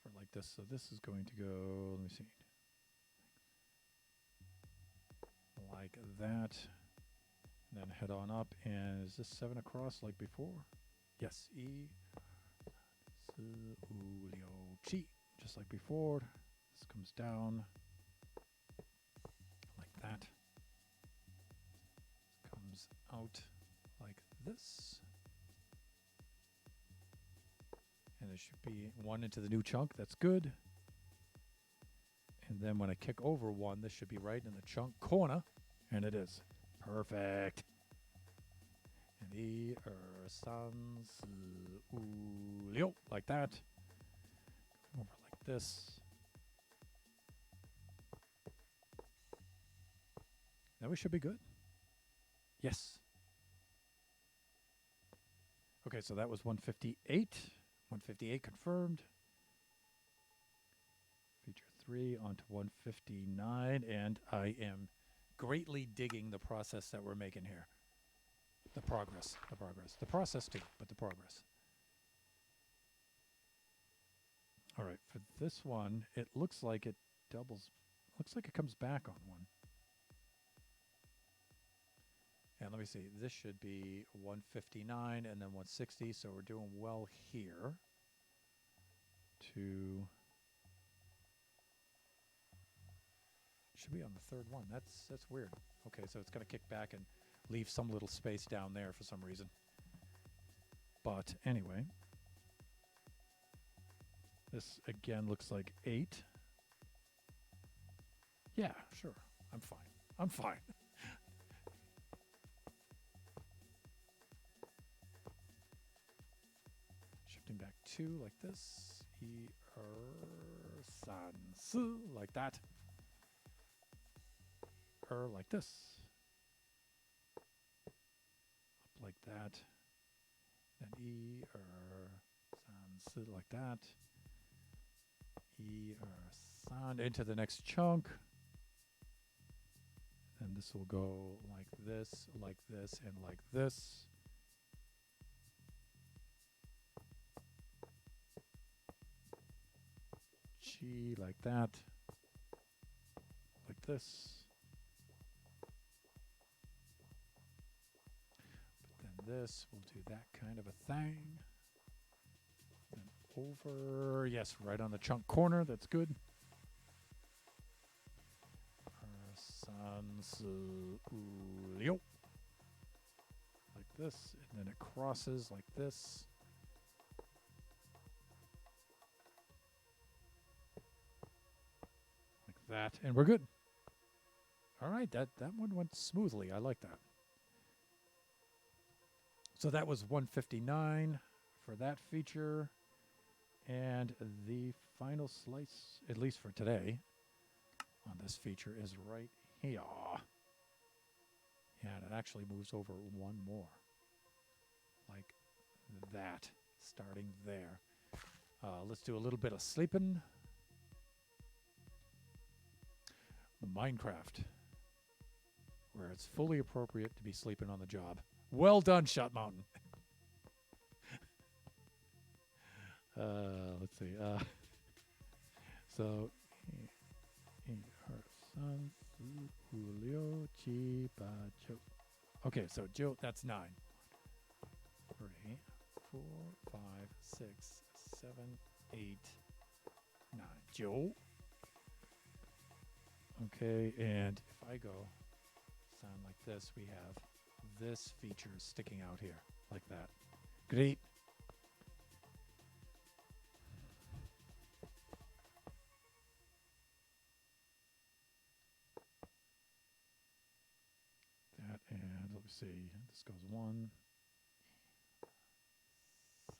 Speaker 1: Or like this. So this is going to go, let me see. Like that. And then head on up. And is this 7 across like before? Yes. Just like before. This comes down. Like that. Comes out like this. And there should be 1 into the new chunk. That's good. And then when I kick over 1, this should be right in the chunk corner. And it is. Perfect. And san, liu, like that. Come over like this. Now we should be good. Yes. Okay, so that was 158. 158 confirmed. Feature 3 onto 159, and I am greatly digging the process that we're making here. The progress. The process too, but the progress. All right, for this one, it looks like it doubles. Looks like it comes back on 1. And let me see, this should be 159 and then 160, so we're doing well here. Should be on the 3rd one. That's weird. Okay, so it's going to kick back and leave some little space down there for some reason. But anyway, this again looks like 8. Yeah, sure. I'm fine. Shifting back 2 like this. San, like that. Like this. Up like that. Then san, like that. San into the next chunk. And this will go like this, and like this. Chi like that. Like this. But then this will do that kind of a thing. Then over, yes, right on the chunk corner. That's good. Like this, and then it crosses like this. Like that, and we're good. All right, that one went smoothly. I like that. So that was 159 for that feature. And the final slice, at least for today, on this feature is right here. And it actually moves over one more. Like that, starting there. Let's do a little bit of sleeping. Minecraft, where it's fully appropriate to be sleeping on the job. Well done, Shot Mountain. Let's see. So, her son, Julio, Chiba, Joe. Okay, so Joe, that's 9. 3, 4, 5, 6, 7, 8, 9. Joe. Okay, and if I go sound like this, we have this feature sticking out here, like that. Great. That, and let me see, this goes 1.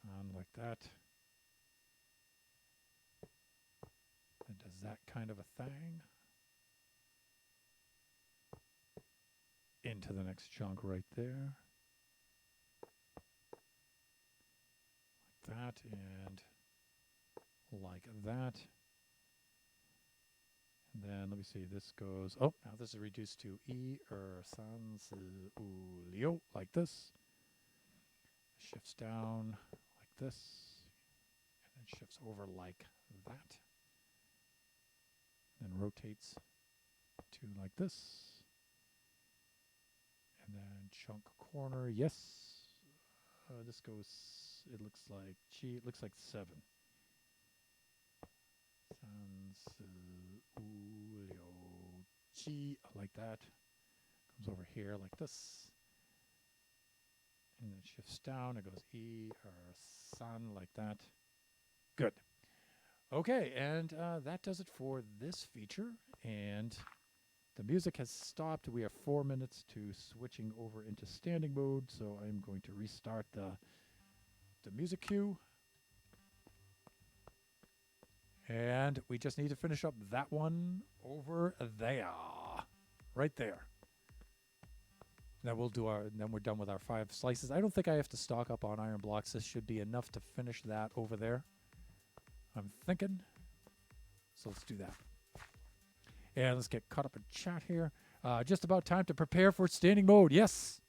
Speaker 1: Sound like that. It does that kind of a thing. Into the next chunk right there. Like that and like that. And then let me see, this goes, oh, now this is reduced to E, sans, lio, like this. Shifts down like this. And then shifts over like that. Then rotates to like this. And then chunk corner, yes. This goes, it looks like, it looks like 7. Sans, Chi, like that. Comes over here like this. And then shifts down, it goes E or San, like that. Good. Okay, and that does it for this feature. And the music has stopped. We have 4 minutes to switching over into standing mode, so I'm going to restart the music cue. And we just need to finish up that one over there. Right there. Then we'll do our, then we're done with our 5 slices. I don't think I have to stock up on iron blocks. This should be enough to finish that over there, I'm thinking. So let's do that. And let's get caught up in chat here. Just about time to prepare for standing mode. Yes.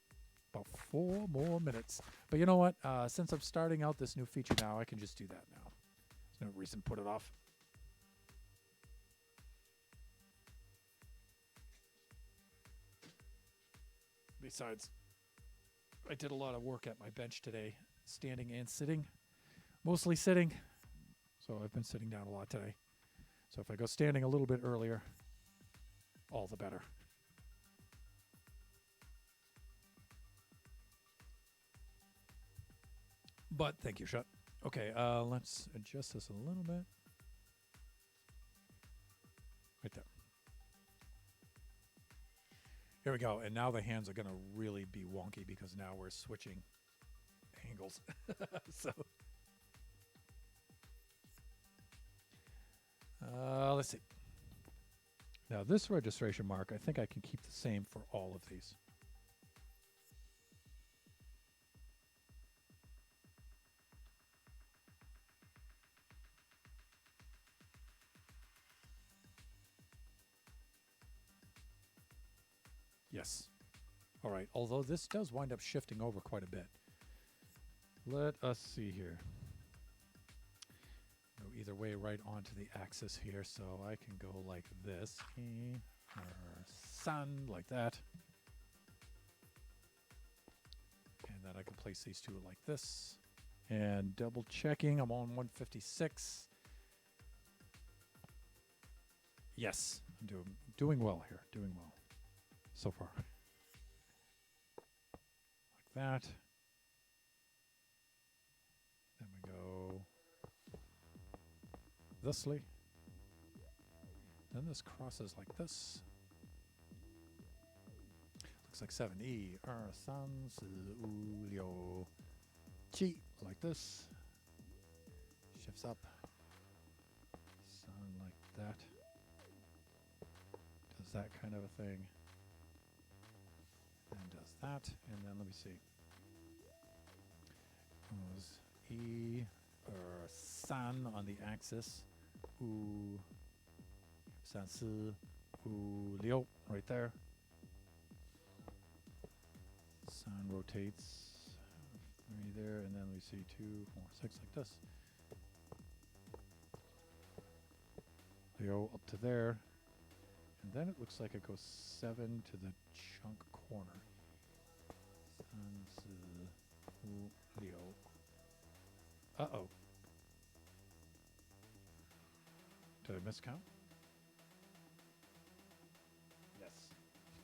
Speaker 1: About 4 more minutes. But you know what? Since I'm starting out this new feature now, I can just do that now. There's no reason to put it off. Besides, I did a lot of work at my bench today, standing and sitting. Mostly sitting. So I've been sitting down a lot today. So if I go standing a little bit earlier, all the better. But thank you, Shut. Okay, let's adjust this a little bit. Right there. Here we go. And now the hands are going to really be wonky because now we're switching angles. So, let's see. Now this registration mark, I think I can keep the same for all of these. Yes. All right. Although this does wind up shifting over quite a bit. Let us see here. Go either way right onto the axis here. So I can go like this. sun, like that. And then I can place these two like this. And double checking, I'm on 156. Yes, I'm doing well here, doing well so far. Like that. Then we go thisly. Then this crosses like this. Looks like 7 E R San Si U Liu Chi, like this. Shifts up. Sun like that. Does that kind of a thing. And does that. And then let me see. Goes E or San on the axis. U San Si U Liu right there. Sun rotates 3 there, and then we see 2, 4, 6 like this. Leo up to there, and then it looks like it goes 7 to the chunk corner. Sun, Si, U, Leo. Uh-oh. Did I miscount? Yes.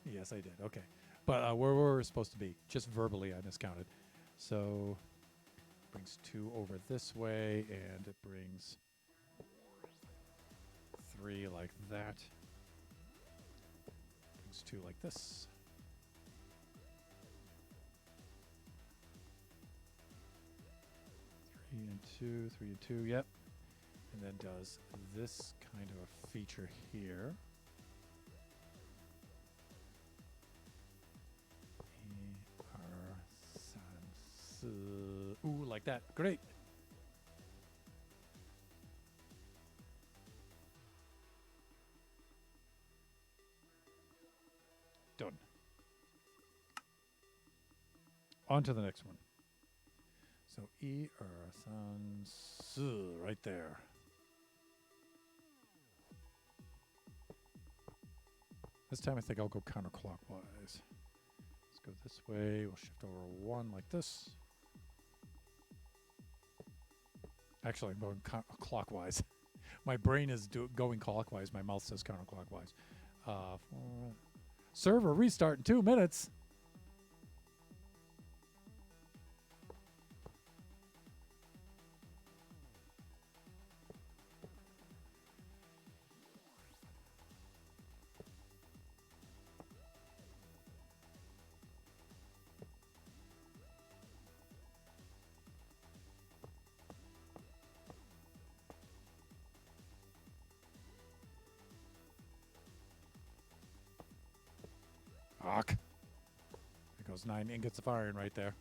Speaker 1: Yes, I did. Okay. But where we're supposed to be, just verbally, I miscounted. So brings 2 over this way, and it brings 3 like that. Brings 2 like this. Three and two, yep. And then does this kind of a feature here. Ooh, like that. Great. Done. On to the next one. So E, San, Su, right there. This time I think I'll go counterclockwise. Let's go this way. We'll shift over 1 like this. Actually, I'm going clockwise. My brain is going clockwise. My mouth says counterclockwise. Server restart in 2 minutes. There goes 9 ingots of iron right there.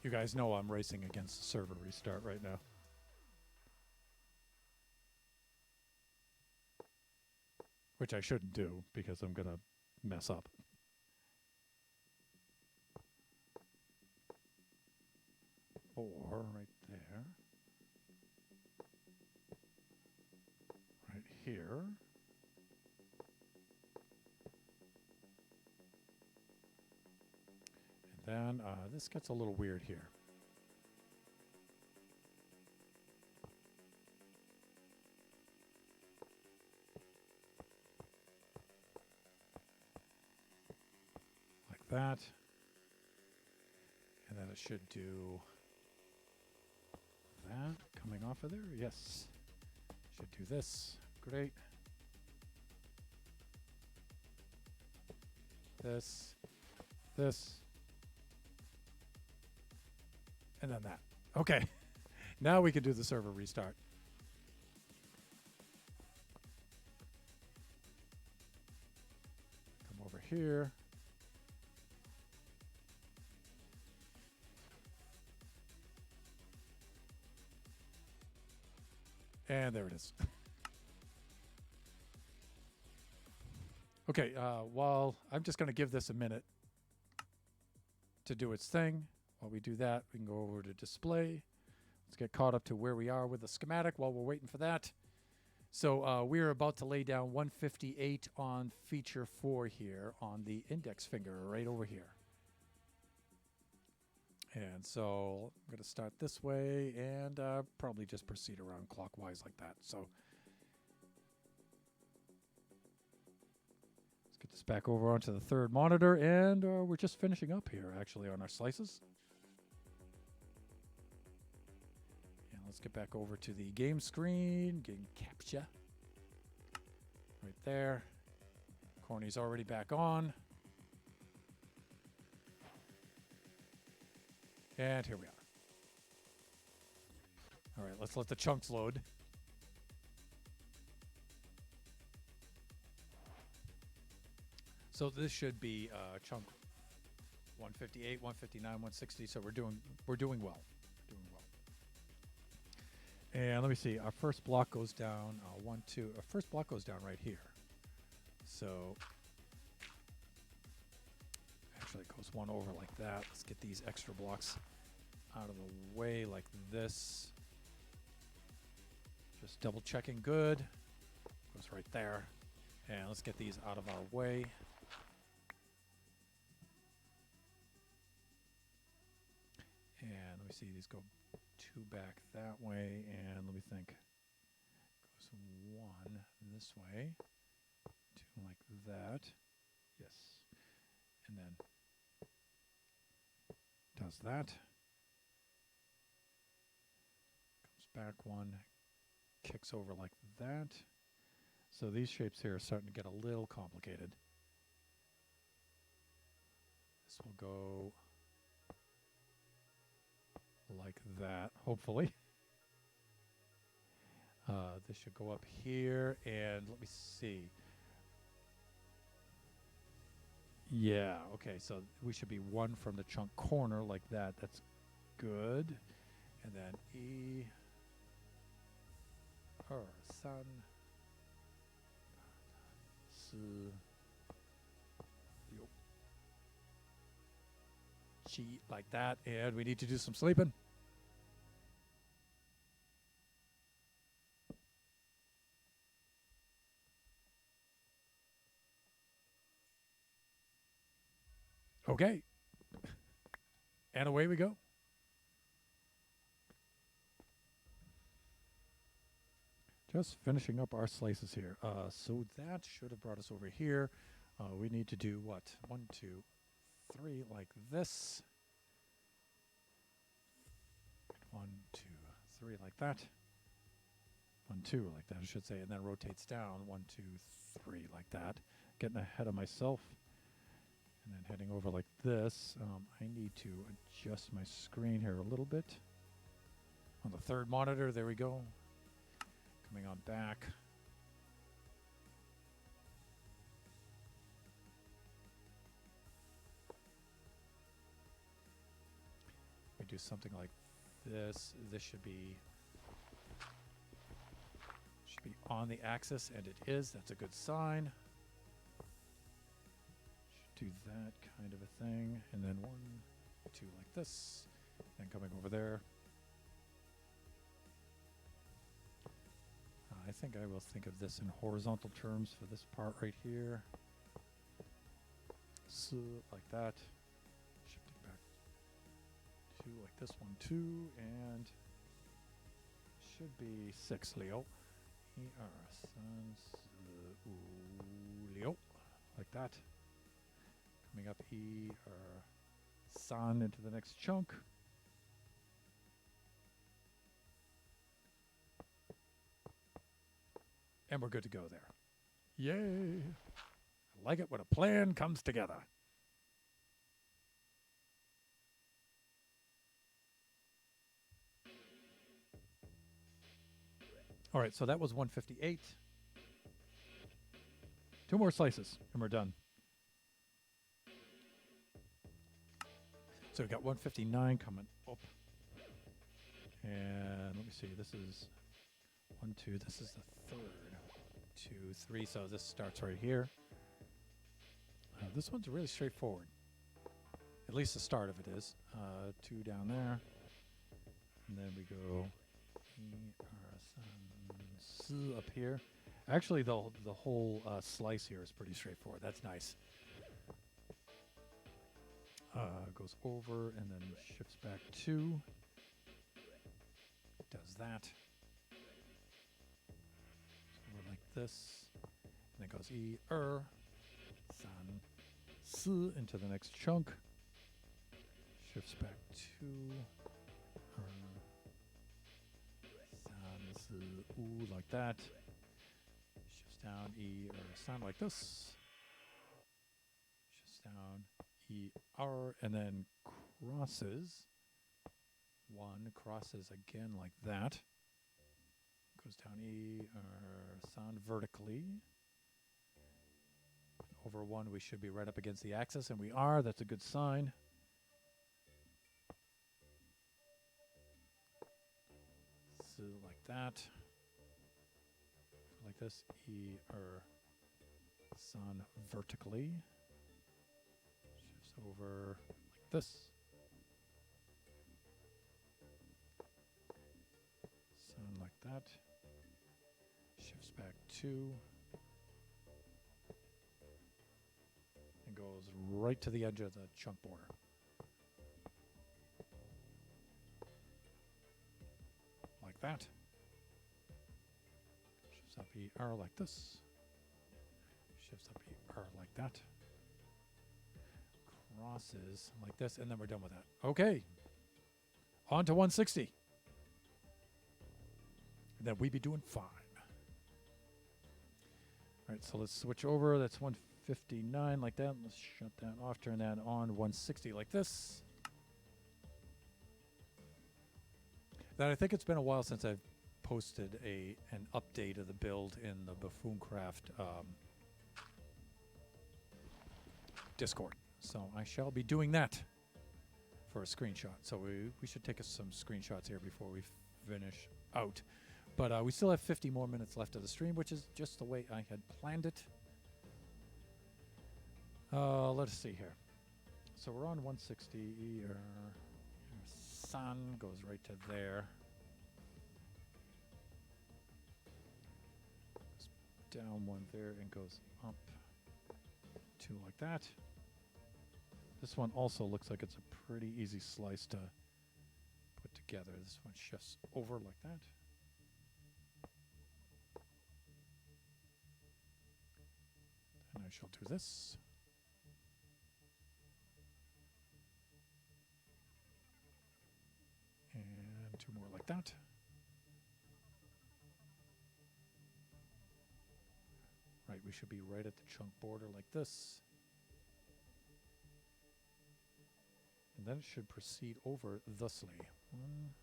Speaker 1: You guys know I'm racing against the server restart right now. Which I shouldn't do because I'm going to mess up. Four right there. Right here. And then this gets a little weird here. Like that. And then it should do that coming off of there. Yes. Should do this. Great. This. And then that. Okay. Now we can do the server restart. Come over here. And there it is. Okay, while I'm just going to give this a minute to do its thing. While we do that, we can go over to display. Let's get caught up to where we are with the schematic while we're waiting for that. So we're about to lay down 158 on feature 4 here on the index finger right over here. And so I'm going to start this way and probably just proceed around clockwise like that. So let's get this back over onto the third monitor, and we're just finishing up here actually on our slices. And let's get back over to the game screen, game capture. Right there. Corny's already back on. And here we are. All right, let's let the chunks load. So this should be chunk 158, 159, 160. So we're doing well. And let me see. Our first block goes down 1, 2. Our first block goes down right here. So actually it goes one over like that. Let's get these extra blocks out of the way like this. Just double checking good. Goes right there. And let's get these out of our way. And let me see, these go 2 back that way, and let me think. Goes 1 this way, 2 like that. Yes. And then does that. Comes back 1, kicks over like that. So these shapes here are starting to get a little complicated. This will go like that, hopefully. This should go up here, and let me see. Yeah, okay, so we should be 1 from the chunk corner like that. That's good. And then E, her, sun, S, yo. Chi, like that, and we need to do some sleeping. Okay. And away we go. Just finishing up our slices here. So that should have brought us over here. We need to do what? 1, 2, 3 like this. 1, 2, 3 like that. 1, 2 like that, I should say, and then rotates down. 1, 2, 3 like that. Getting ahead of myself. And then heading over like this. I need to adjust my screen here a little bit. On the third monitor, there we go. Coming on back. We do something like this. This should be on the axis, and it is. That's a good sign. Should do that kind of a thing, and then 1, 2 like this, and coming over there. I think I will think of this in horizontal terms for this part right here. So like that. Shifting back 2 like this, 1, 2, and should be 6, Leo. Leo, like that. Coming up San into the next chunk. And we're good to go there. Yay! I like it when a plan comes together. All right, so that was 158. 2 more slices, and we're done. So we got 159 coming up. And let me see, this is 1, 2, this is the third. 2, 3, so this starts right here. This one's really straightforward. At least the start of it is. 2 down there. And then we go up here. Actually, the whole slice here is pretty straightforward. That's nice. Goes over and then shifts back 2. Does that. Over like this. And then goes san, s into the next chunk. Shifts back 2. San, s, u, like that. Shifts down san like this. Shifts down and then crosses. 1 crosses again like that. Goes down san vertically. Over 1, we should be right up against the axis, and we are. That's a good sign. So like that. Like this. San vertically. Shifts over like this. San like that. Shifts back 2. And goes right to the edge of the chunk border. Like that. Shifts up like this. Shifts up like that. Crosses like this, and then we're done with that. Okay. On to 160. And then we be doing fine. All right, so let's switch over. That's 159 like that. Let's shut that off, turn that on. 160 like this. Then I think it's been a while since I've posted an update of the build in the Buffooncraft Discord. So I shall be doing that for a screenshot. So we should take some screenshots here before we finish out. But we still have 50 more minutes left of the stream, which is just the way I had planned it. Let's see here. So we're on 160. Sun goes right to there. Goes down 1 there and goes up 2 like that. This one also looks like it's a pretty easy slice to put together. This one shifts over like that. And I shall do this. And 2 more like that. Right, we should be right at the chunk border like this. And then it should proceed over thusly. 1,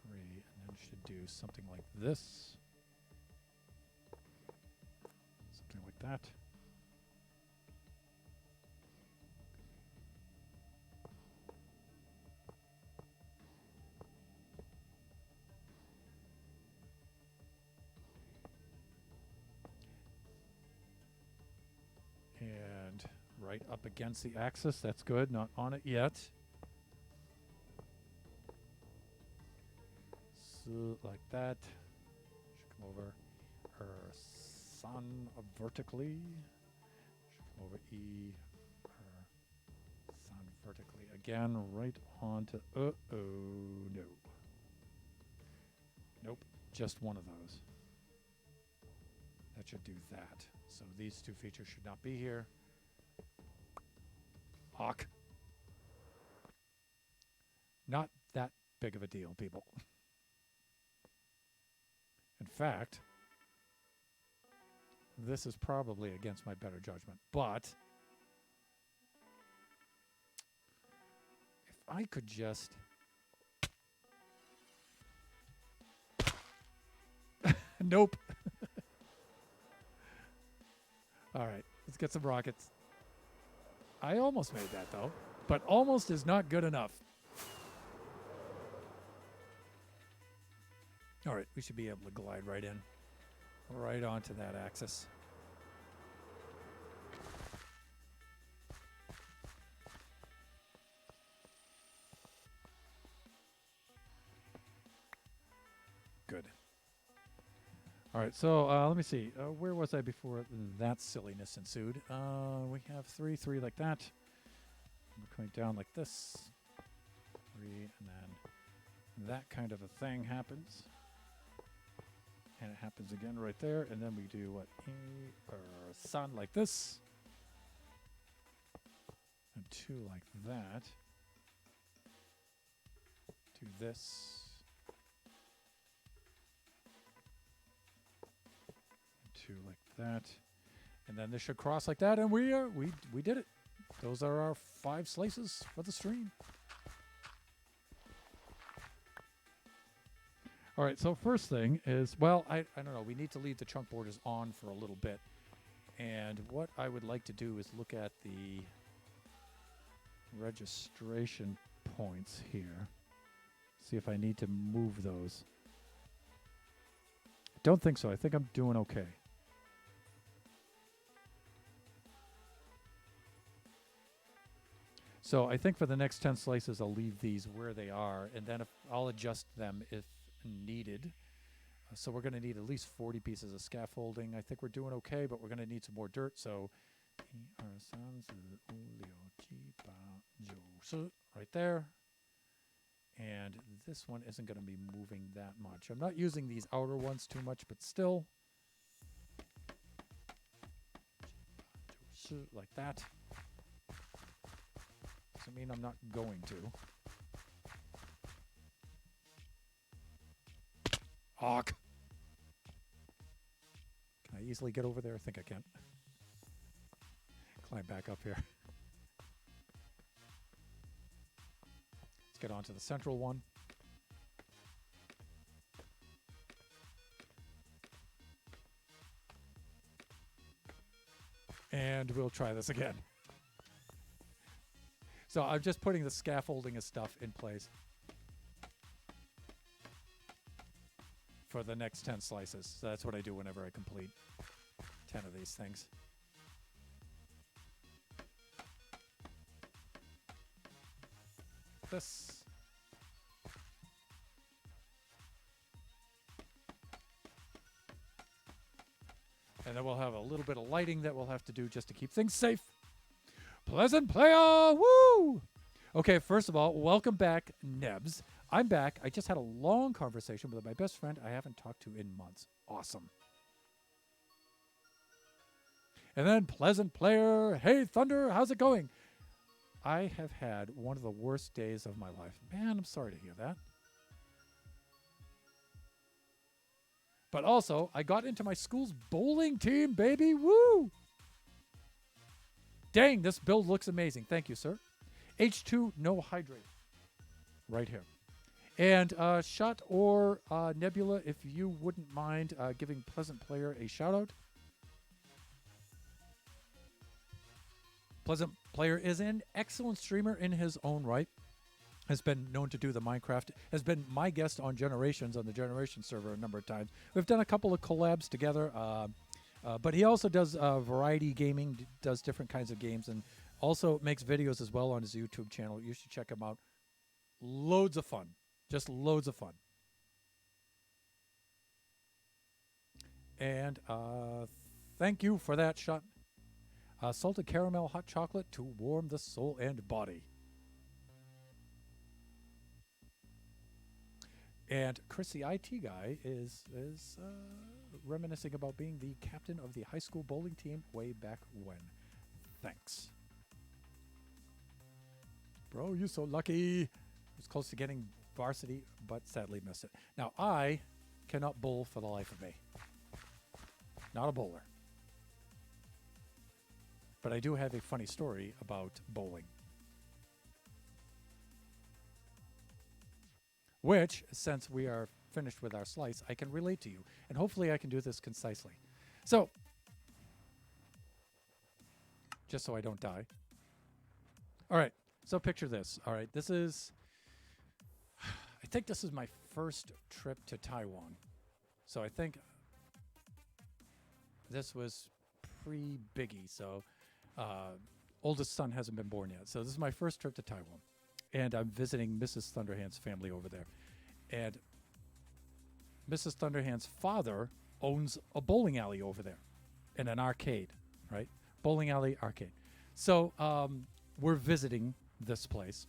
Speaker 1: 3, and then it should do something like this. Something like that. And right up against the axis. That's good. Not on it yet. So like that. Should come over her sun vertically. Should come over her sun vertically again. Right onto. No. Nope. Just one of those. That should do that. So these 2 features should not be here. Hawk. Not that big of a deal, people. In fact, this is probably against my better judgment. But if I could just... Nope. All right, let's get some rockets. I almost made that, though. But almost is not good enough. All right, we should be able to glide right in. Right onto that axis. All right, so let me see. Where was I before that silliness ensued? We have three like that. We're coming down like this. 3, and then that kind of a thing happens. And it happens again right there. And then we do what? Sun like this. And 2 like that. Do this. 2 like that. And then this should cross like that. And we did it. Those are our 5 slices for the stream. All right, so first thing is, well, I don't know. We need to leave the chunk borders on for a little bit. And what I would like to do is look at the registration points here. See if I need to move those. I don't think so. I think I'm doing okay. So I think for the next 10 slices, I'll leave these where they are, and then I'll adjust them if needed. So we're going to need at least 40 pieces of scaffolding. I think we're doing okay, but we're going to need some more dirt. So right there. And this one isn't going to be moving that much. I'm not using these outer ones too much, but still. Like that. Doesn't mean I'm not going to. Hawk. Can I easily get over there? I think I can. Climb back up here. Let's get onto the central one. And we'll try this again. So I'm just putting the scaffolding and stuff in place for the next 10 slices. So that's what I do whenever I complete 10 of these things. This. And then we'll have a little bit of lighting that we'll have to do just to keep things safe. Pleasant player, woo! Okay, first of all, welcome back, Nebs. I'm back. I just had a long conversation with my best friend I haven't talked to in months. Awesome. And then pleasant player, hey Thunder, how's it going? I have had one of the worst days of my life. Man, I'm sorry to hear that. But also, I got into my school's bowling team, baby, woo! Dang, this build looks amazing. Thank you, sir. H2, no hydrate. Right here. And Shot or Nebula, if you wouldn't mind giving Pleasant Player a shout-out. Pleasant Player is an excellent streamer in his own right. Has been known to do the Minecraft. Has been my guest on Generations on the Generation server a number of times. We've done a couple of collabs together. But he also does variety gaming, does different kinds of games, and also makes videos as well on his YouTube channel. You should check him out. Loads of fun. Just loads of fun. And thank you for that shot. Salted caramel hot chocolate to warm the soul and body. And Chris, the IT guy, is reminiscing about being the captain of the high school bowling team way back when. Thanks. Bro, you're so lucky. I was close to getting varsity, but sadly missed it. Now, I cannot bowl for the life of me. Not a bowler. But I do have a funny story about bowling. Which, since we are finished with our slice, I can relate to you. And hopefully I can do this concisely. So, just so I don't die. All right, so picture this. All right, this is, I think this is my first trip to Taiwan. So I think this was pre-Biggie, so oldest son hasn't been born yet. So this is my first trip to Taiwan. And I'm visiting Mrs. Thunderhand's family over there. And Mrs. Thunderhand's father owns a bowling alley over there and an arcade, right? Bowling alley, arcade. So we're visiting this place.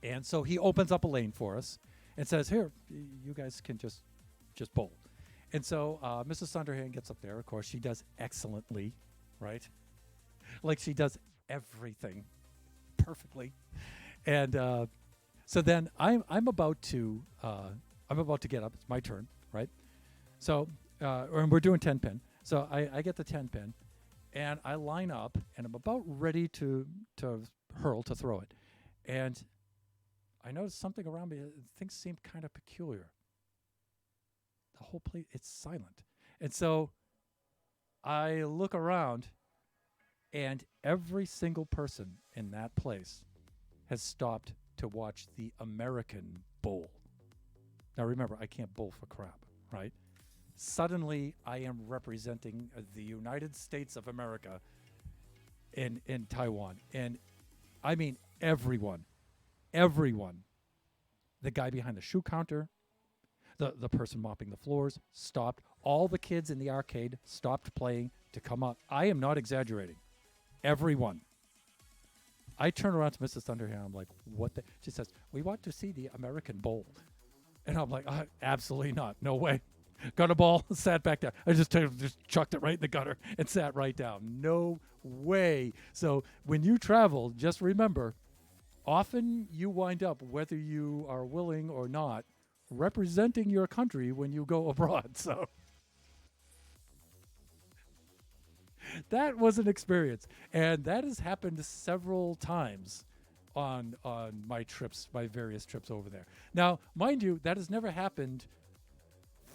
Speaker 1: And so he opens up a lane for us and says, here, you guys can just bowl. And so Mrs. Sunderhand gets up there. Of course, she does excellently, right? Like she does everything perfectly. And so then I'm about to get up. It's my turn, right? So and we're doing 10 pin. So I get the 10 pin, and I line up, and I'm about ready to hurl, to throw it, and I noticed something around me. Things seem kind of peculiar. The whole place, it's silent, and so I look around, and every single person in that place has stopped to watch the American bowl. Now remember, I can't bowl for crap, right? Suddenly, I am representing the United States of America in Taiwan. And I mean everyone. The guy behind the shoe counter, the person mopping the floors, stopped. All the kids in the arcade stopped playing to come up. I am not exaggerating. Everyone. I turn around to Mrs. Thunderhand. I'm like, what the? She says, we want to see the American bowl. And I'm like, absolutely not. No way. Got a ball, sat back down. I just chucked it right in the gutter and sat right down. No way. So when you travel, just remember, often you wind up, whether you are willing or not, representing your country when you go abroad. So that was an experience. And that has happened several times on my trips, my various trips over there. Now, mind you, that has never happened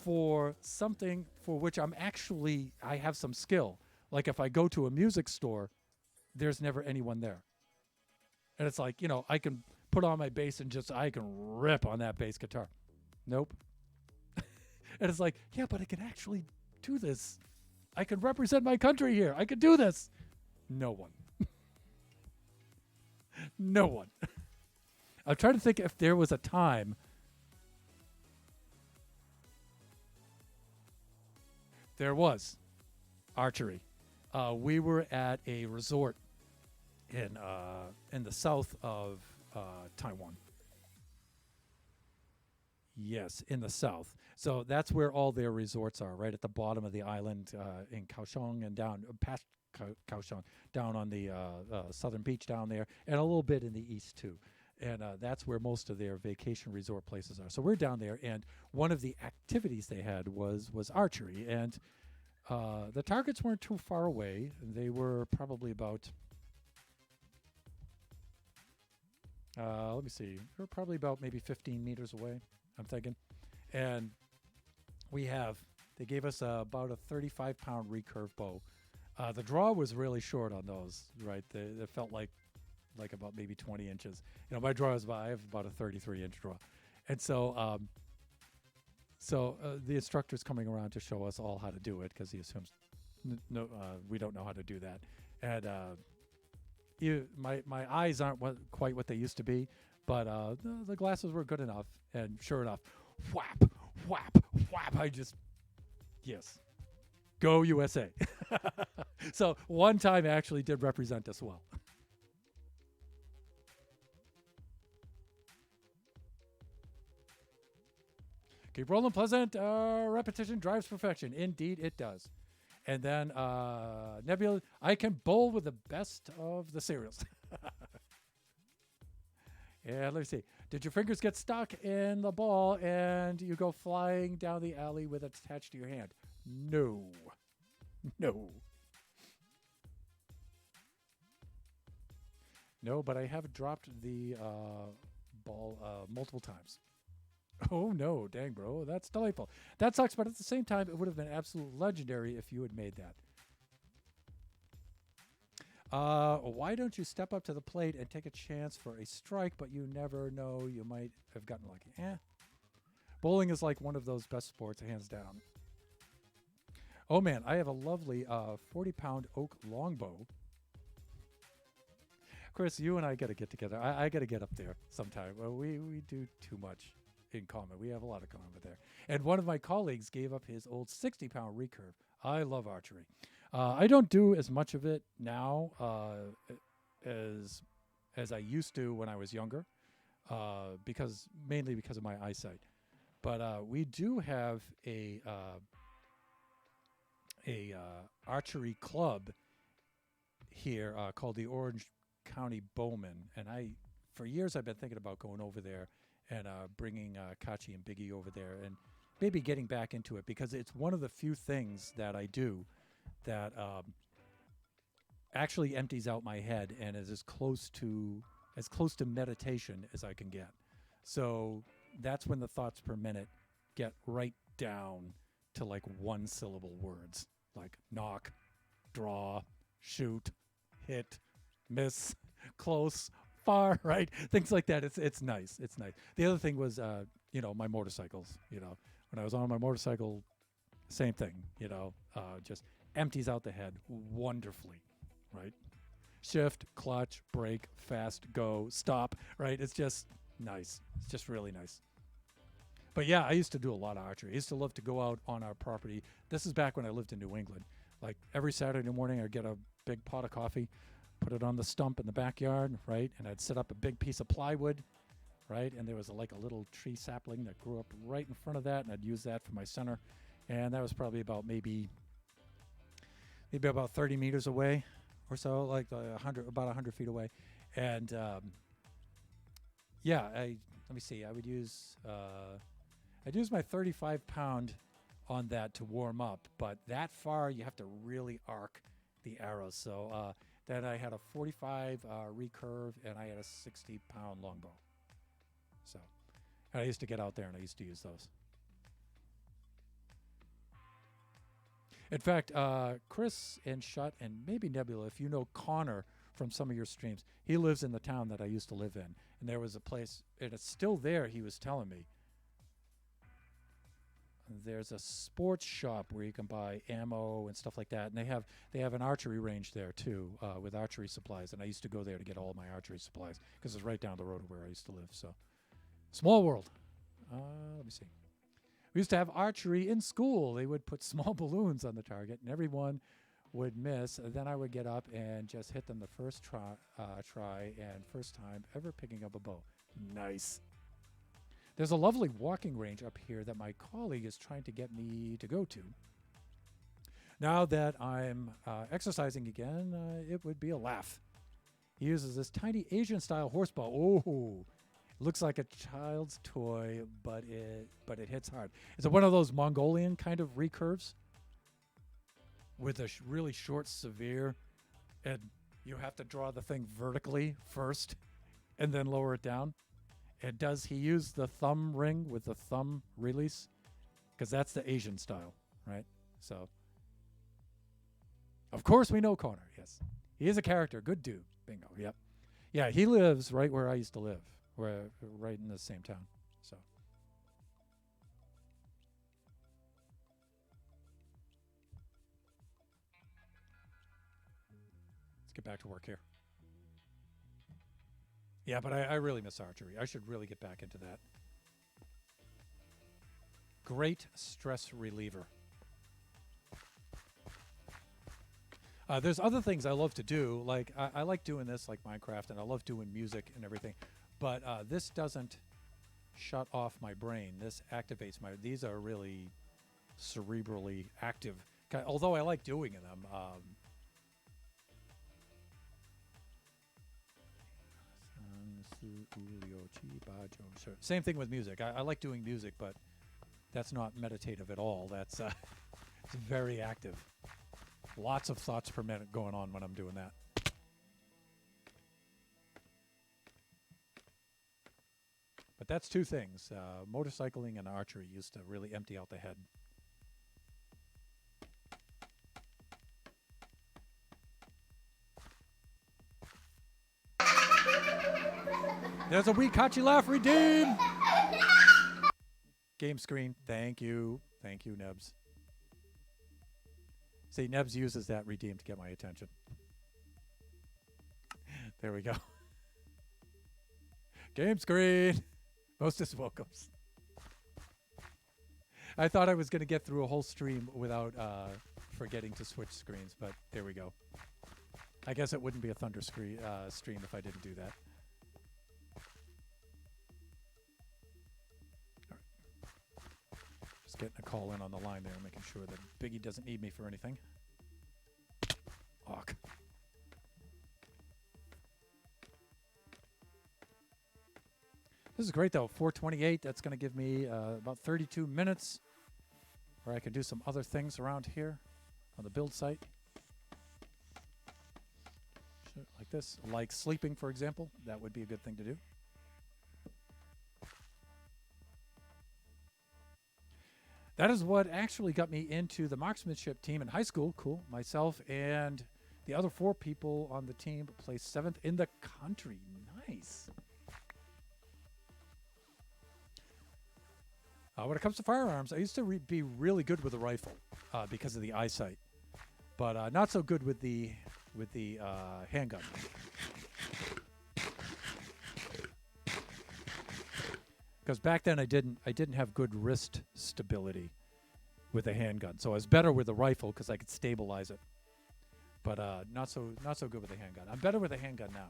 Speaker 1: for something for which I have some skill. Like if I go to a music store, there's never anyone there. And it's like, I can put on my bass and I can rip on that bass guitar. Nope. And it's like, yeah, but I can actually do this. I can represent my country here. I could do this. No one. No one. I'm trying to think if there was a time. There was archery. We were at a resort in the south of Taiwan. Yes, in the south. So that's where all their resorts are, right at the bottom of the island in Kaohsiung and down past Kaohsiung, down on the southern beach down there, and a little bit in the east too. And that's where most of their vacation resort places are. So we're down there, and one of the activities they had was archery. And the targets weren't too far away. They were probably about, let me see, they were probably about maybe 15 meters away, I'm thinking. And they gave us about a 35-pound recurve bow. The draw was really short on those, right? They felt like about maybe 20 inches. My draw is I have about a 33-inch draw. And so the instructor's coming around to show us all how to do it because he assumes we don't know how to do that. And my eyes aren't quite what they used to be, but the glasses were good enough. And sure enough, whap, whap, whap. Yes. Go USA. So one time I actually did represent us well. Keep rolling, pleasant. Repetition drives perfection. Indeed, it does. And then Nebula, I can bowl with the best of the cereals. Yeah, let me see. Did your fingers get stuck in the ball and you go flying down the alley with it attached to your hand? No. No. No, but I have dropped the ball multiple times. Oh, no. Dang, bro. That's delightful. That sucks, but at the same time, it would have been absolutely legendary if you had made that. Why don't you step up to the plate and take a chance for a strike, but you never know. You might have gotten lucky. Bowling is like one of those best sports, hands down. Oh, man. I have a lovely 40-pound oak longbow. Chris, you and I got to get together. I got to get up there sometime. Well, we do too much. in common. We have a lot of common there. And one of my colleagues gave up his old 60-pound recurve. I love archery. I don't do as much of it now as I used to when I was younger, mainly because of my eyesight. But we do have a archery club here called the Orange County Bowman, and for years I've been thinking about going over there and bringing Kachi and Biggie over there and maybe getting back into it, because it's one of the few things that I do that actually empties out my head and is as close to meditation as I can get. So that's when the thoughts per minute get right down to like one syllable words, like knock, draw, shoot, hit, miss, close, far, right? Things like that. It's nice. It's nice. The other thing was, my motorcycles. When I was on my motorcycle, same thing. Just empties out the head wonderfully, right? Shift, clutch, brake, fast, go, stop, right? It's just nice. It's just really nice. But yeah, I used to do a lot of archery. I used to love to go out on our property. This is back when I lived in New England. Like every Saturday morning, I'd get a big pot of coffee, put it on the stump in the backyard, right? And I'd set up a big piece of plywood, right? And there was a little tree sapling that grew up right in front of that, and I'd use that for my center. And that was probably about maybe about 30 meters away or so, like about 100 feet away. And let me see. I'd use my 35-pound on that to warm up, but that far you have to really arc the arrows. So then I had a 45 recurve, and I had a 60-pound longbow. So I used to get out there and I used to use those. In fact, Chris and Shutt and maybe Nebula, if you know Connor from some of your streams, he lives in the town that I used to live in. And there was a place, and it's still there, he was telling me. There's a sports shop where you can buy ammo and stuff like that. And they have an archery range there, too, with archery supplies. And I used to go there to get all my archery supplies because it's right down the road where I used to live. So, small world. Let me see. We used to have archery in school. They would put small balloons on the target, and everyone would miss. And then I would get up and just hit them the first try and first time ever picking up a bow. Nice. There's a lovely walking range up here that my colleague is trying to get me to go to. Now that I'm exercising again, it would be a laugh. He uses this tiny Asian-style horsebow. Oh, looks like a child's toy, but it hits hard. Is it one of those Mongolian kind of recurves with a really short severe, and you have to draw the thing vertically first and then lower it down? And does he use the thumb ring with the thumb release? Because that's the Asian style, right? So, of course we know Connor, yes. He is a character, good dude. Bingo, yep. Yeah, he lives right where I used to live, right in the same town, so. Let's get back to work here. Yeah, but I really miss archery. I should really get back into that. Great stress reliever. There's other things I love to do. Like, I like doing this, like Minecraft, and I love doing music and everything. But this doesn't shut off my brain. This activates these are really cerebrally active. Although I like doing them. Same thing with music. I like doing music, but that's not meditative at all. That's it's very active. Lots of thoughts per minute going on when I'm doing that. But that's two things. Motorcycling and archery used to really empty out the head. There's a wee Kachi laugh redeem. Game screen. Thank you. Thank you, Nebs. See, Nebs uses that redeem to get my attention. There we go. Game screen. Most is welcomes. I thought I was going to get through a whole stream without forgetting to switch screens, but there we go. I guess it wouldn't be a Thunder stream if I didn't do that. All right. Just getting a call in on the line there, making sure that Biggie doesn't need me for anything. Awk. This is great, though. 428. That's going to give me about 32 minutes where I can do some other things around here on the build site. Like this. Like sleeping, for example. That would be a good thing to do. That is what actually got me into the marksmanship team in high school. Cool. Myself and the other 4 people on the team placed 7th in the country. Nice. When it comes to firearms, I used to be really good with a rifle because of the eyesight, but not so good with the handgun. Because back then I didn't have good wrist stability with a handgun, so I was better with a rifle because I could stabilize it, but not so good with a handgun. I'm better with a handgun now.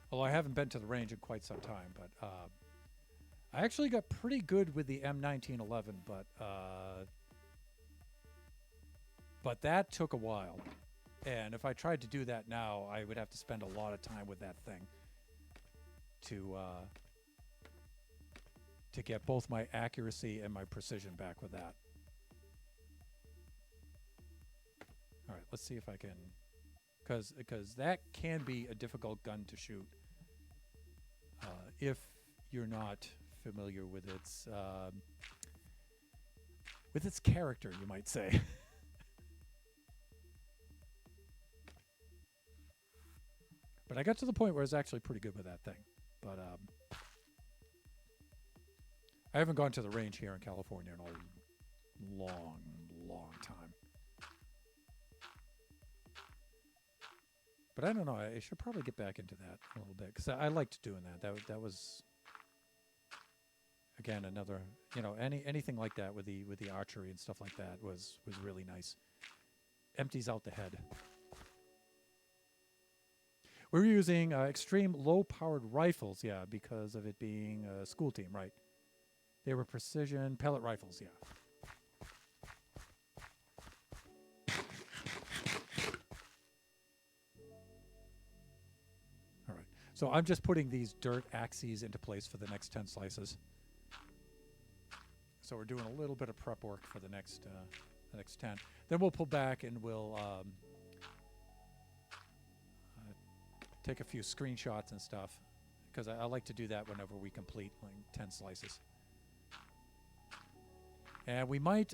Speaker 1: Although I haven't been to the range in quite some time, but I actually got pretty good with the M1911, but that took a while. And if I tried to do that now, I would have to spend a lot of time with that thing to get both my accuracy and my precision back with that. All right, let's see if I can, because that can be a difficult gun to shoot if you're not familiar with its character, you might say. But I got to the point where I was actually pretty good with that thing. But I haven't gone to the range here in California in a long, long time. But I don't know. I should probably get back into that a little bit because I liked doing that. That was, again, another, anything like that with the archery and stuff like that was really nice. Empties out the head. We're using extreme low-powered rifles, yeah, because of it being a school team, right? They were precision pellet rifles, yeah. All right, so I'm just putting these dirt axes into place for the next 10 slices. So we're doing a little bit of prep work for the next 10. Then we'll pull back and we'll take a few screenshots and stuff, because I like to do that whenever we complete like 10 slices. And we might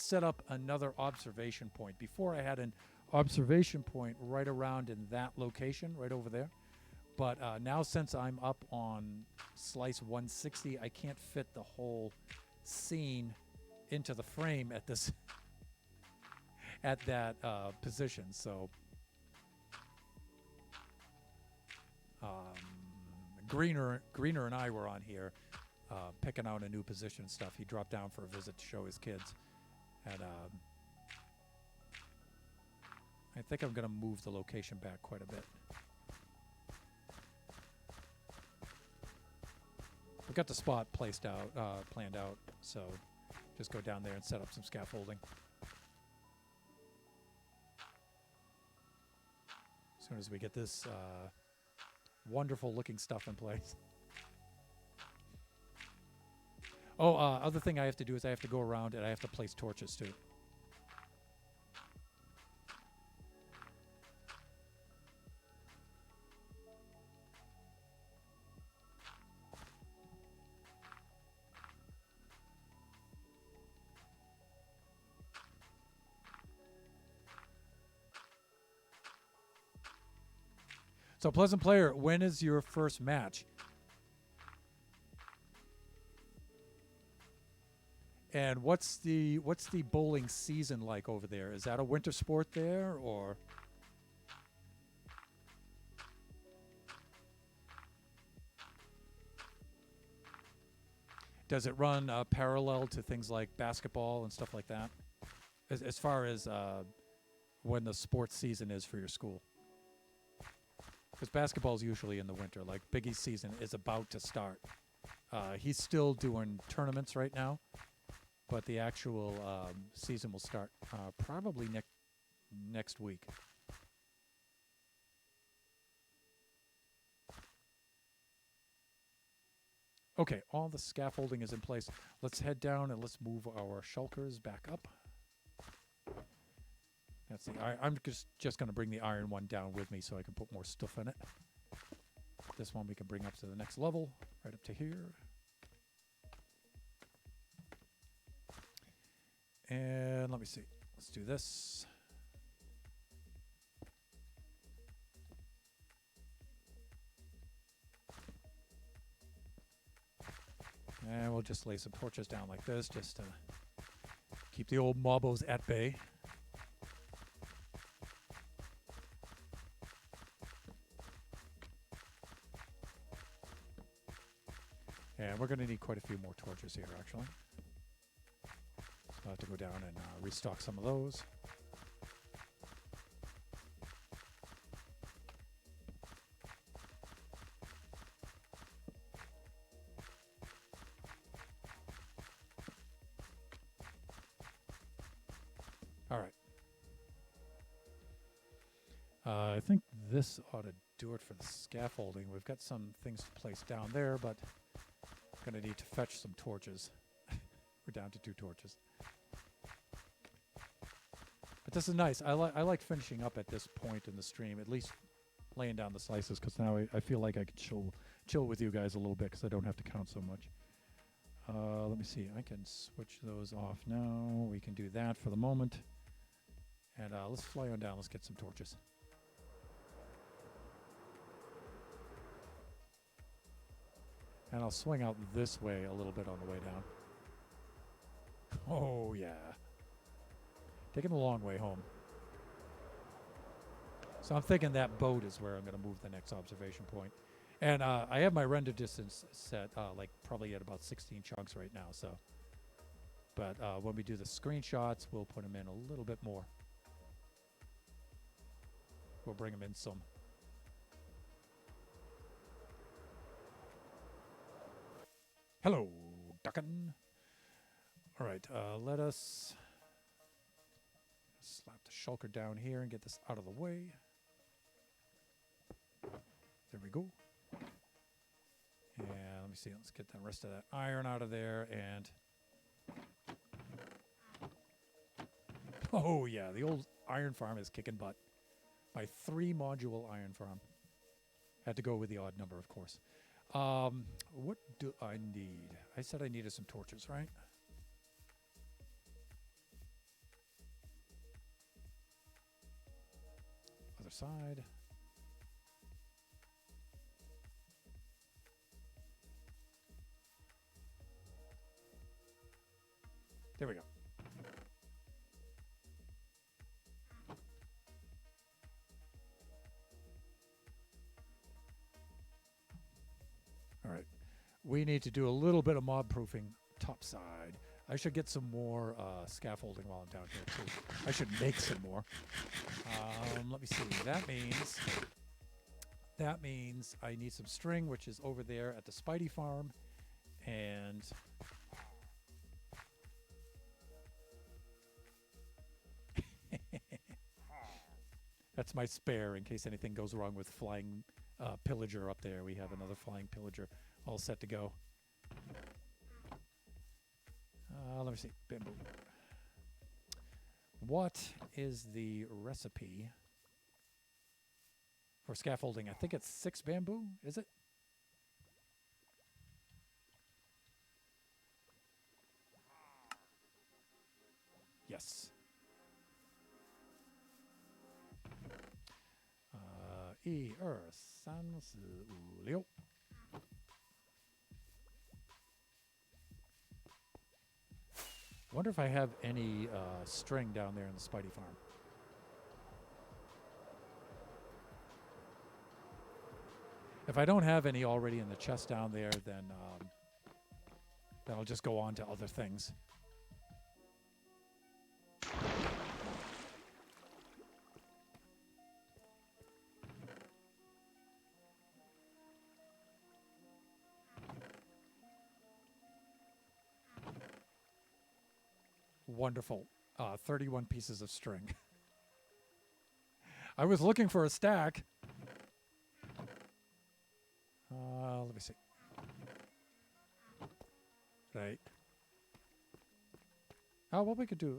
Speaker 1: set up another observation point. Before I had an observation point right around in that location, right over there. But now since I'm up on slice 160, I can't fit the whole scene into the frame at this at that position. So Greener and I were on here picking out a new position and stuff. He dropped down for a visit to show his kids. And I think I'm going to move the location back quite a bit. We've got the spot planned out, so just go down there and set up some scaffolding. As soon as we get this wonderful looking stuff in place. Oh, other thing I have to do is I have to go around and I have to place torches too. So, Pleasant Player, when is your first match? And what's the bowling season like over there? Is that a winter sport there, or? Does it run parallel to things like basketball and stuff like that? As far as when the sports season is for your school? Because basketball is usually in the winter. Like Biggie's season is about to start. He's still doing tournaments right now, but the actual season will start probably next week. Okay, all the scaffolding is in place. Let's head down and let's move our shulkers back up. That's the I'm just going to bring the iron one down with me so I can put more stuff in it. This one we can bring up to the next level, right up to here. And let me see. Let's do this. And we'll just lay some torches down like this just to keep the old mobbos at bay. And we're going to need quite a few more torches here, actually. So I'll have to go down and restock some of those. All right. I think this ought to do it for the scaffolding. We've got some things to place down there, but I'm going to need to fetch some torches. We're down to 2 torches. But this is nice. I like finishing up at this point in the stream, at least laying down the slices, because now I feel like I can chill with you guys a little bit because I don't have to count so much. Let me see. I can switch those off now. We can do that for the moment. And let's fly on down. Let's get some torches. And I'll swing out this way a little bit on the way down. Oh, yeah. Taking the long way home. So I'm thinking that boat is where I'm going to move the next observation point. And I have my render distance set like probably at about 16 chunks right now. So, but when we do the screenshots, we'll put them in a little bit more. We'll bring them in some. Hello, duckin'. All right, let us slap the shulker down here and get this out of the way. There we go. And let me see, let's get the rest of that iron out of there. And oh yeah, the old iron farm is kicking butt. My 3-module iron farm. Had to go with the odd number, of course. What do I need? I said I needed some torches, right? Other side. There we go. All right. We need to do a little bit of mob proofing topside. I should get some more scaffolding while I'm down here, too. I should make some more. Let me see. That means I need some string, which is over there at the Spidey farm. And that's my spare in case anything goes wrong with flying pillager up there. We have another flying pillager all set to go. Let me see. Bamboo. What is the recipe for scaffolding? I think it's 6 bamboo, is it? Yes. Wonder if I have any string down there in the Spidey farm. If I don't have any already in the chest down there, then That'll just go on to other things. Wonderful. 31 pieces of string. I was looking for a stack. Let me see. Right. Oh, what we could do,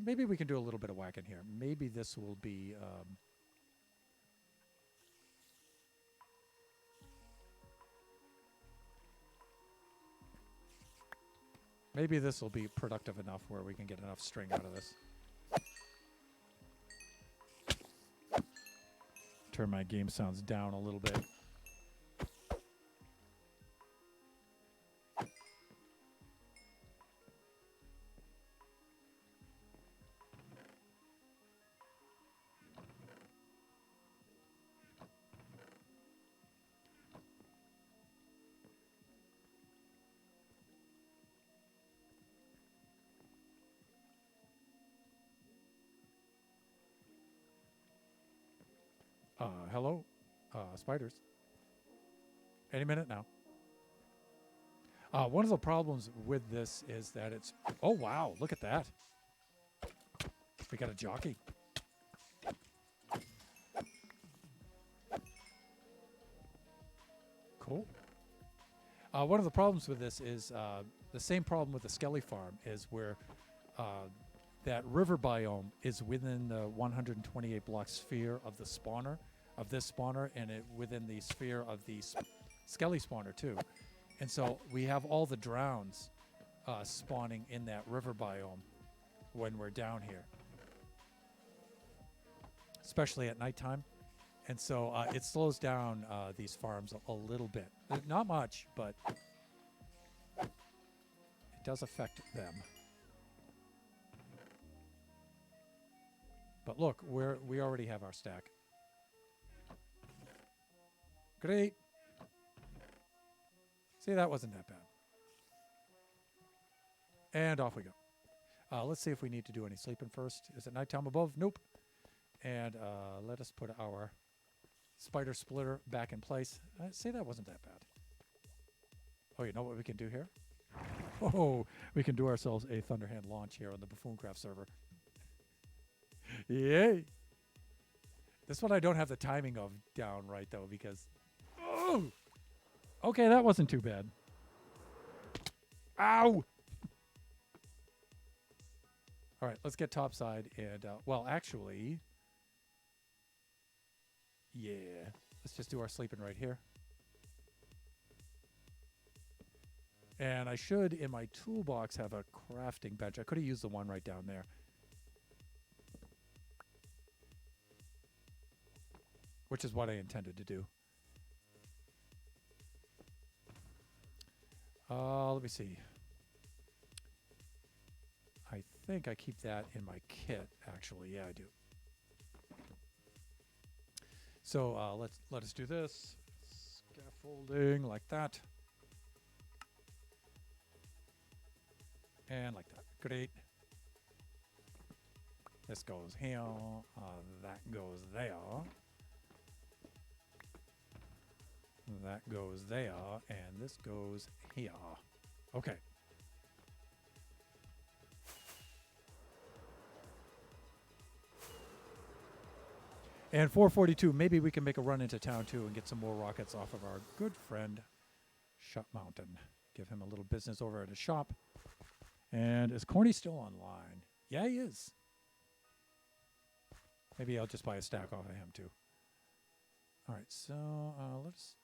Speaker 1: maybe we can do a little bit of whacking here. Maybe this will be, maybe this will be productive enough where we can get enough string out of this. Turn my game sounds down a little bit. Hello? Spiders. Any minute now. One of the problems with this is that it's... Oh, wow. Look at that. We got a jockey. Cool. One of the problems with this is the same problem with the Skelly farm is where that river biome is within the 128 block sphere of the spawner, of this spawner, and it within the sphere of the Skelly spawner too. And so we have all the drowns spawning in that river biome when we're down here, especially at nighttime. And so it slows down these farms a little bit. Not much, but it does affect them. But look, we already have our stack. Great. See, that wasn't that bad. And off we go. Let's see if we need to do any sleeping first. Is it nighttime above? Nope. And let us put our spider splitter back in place. See, that wasn't that bad. Oh, you know what we can do here? Oh, we can do ourselves a Thunderhand launch here on the Buffooncraft server. Yay! This one I don't have the timing of down right, though, because... Oh! Okay, that wasn't too bad. Ow! All right, let's get topside and... well, actually... Yeah. Let's just do our sleeping right here. And I should, in my toolbox, have a crafting bench. I could have used the one right down there. Which is what I intended to do. Let me see. I think I keep that in my kit, actually. Yeah, I do. So let us do this. Scaffolding like that. And like that. Great. This goes here. That goes there. That goes there. And this goes here. Okay. And 442, maybe we can make a run into town too and get some more rockets off of our good friend Shut Mountain. Give him a little business over at his shop. And is Corny still online? Yeah, he is. Maybe I'll just buy a stack off of him too. All right, so let's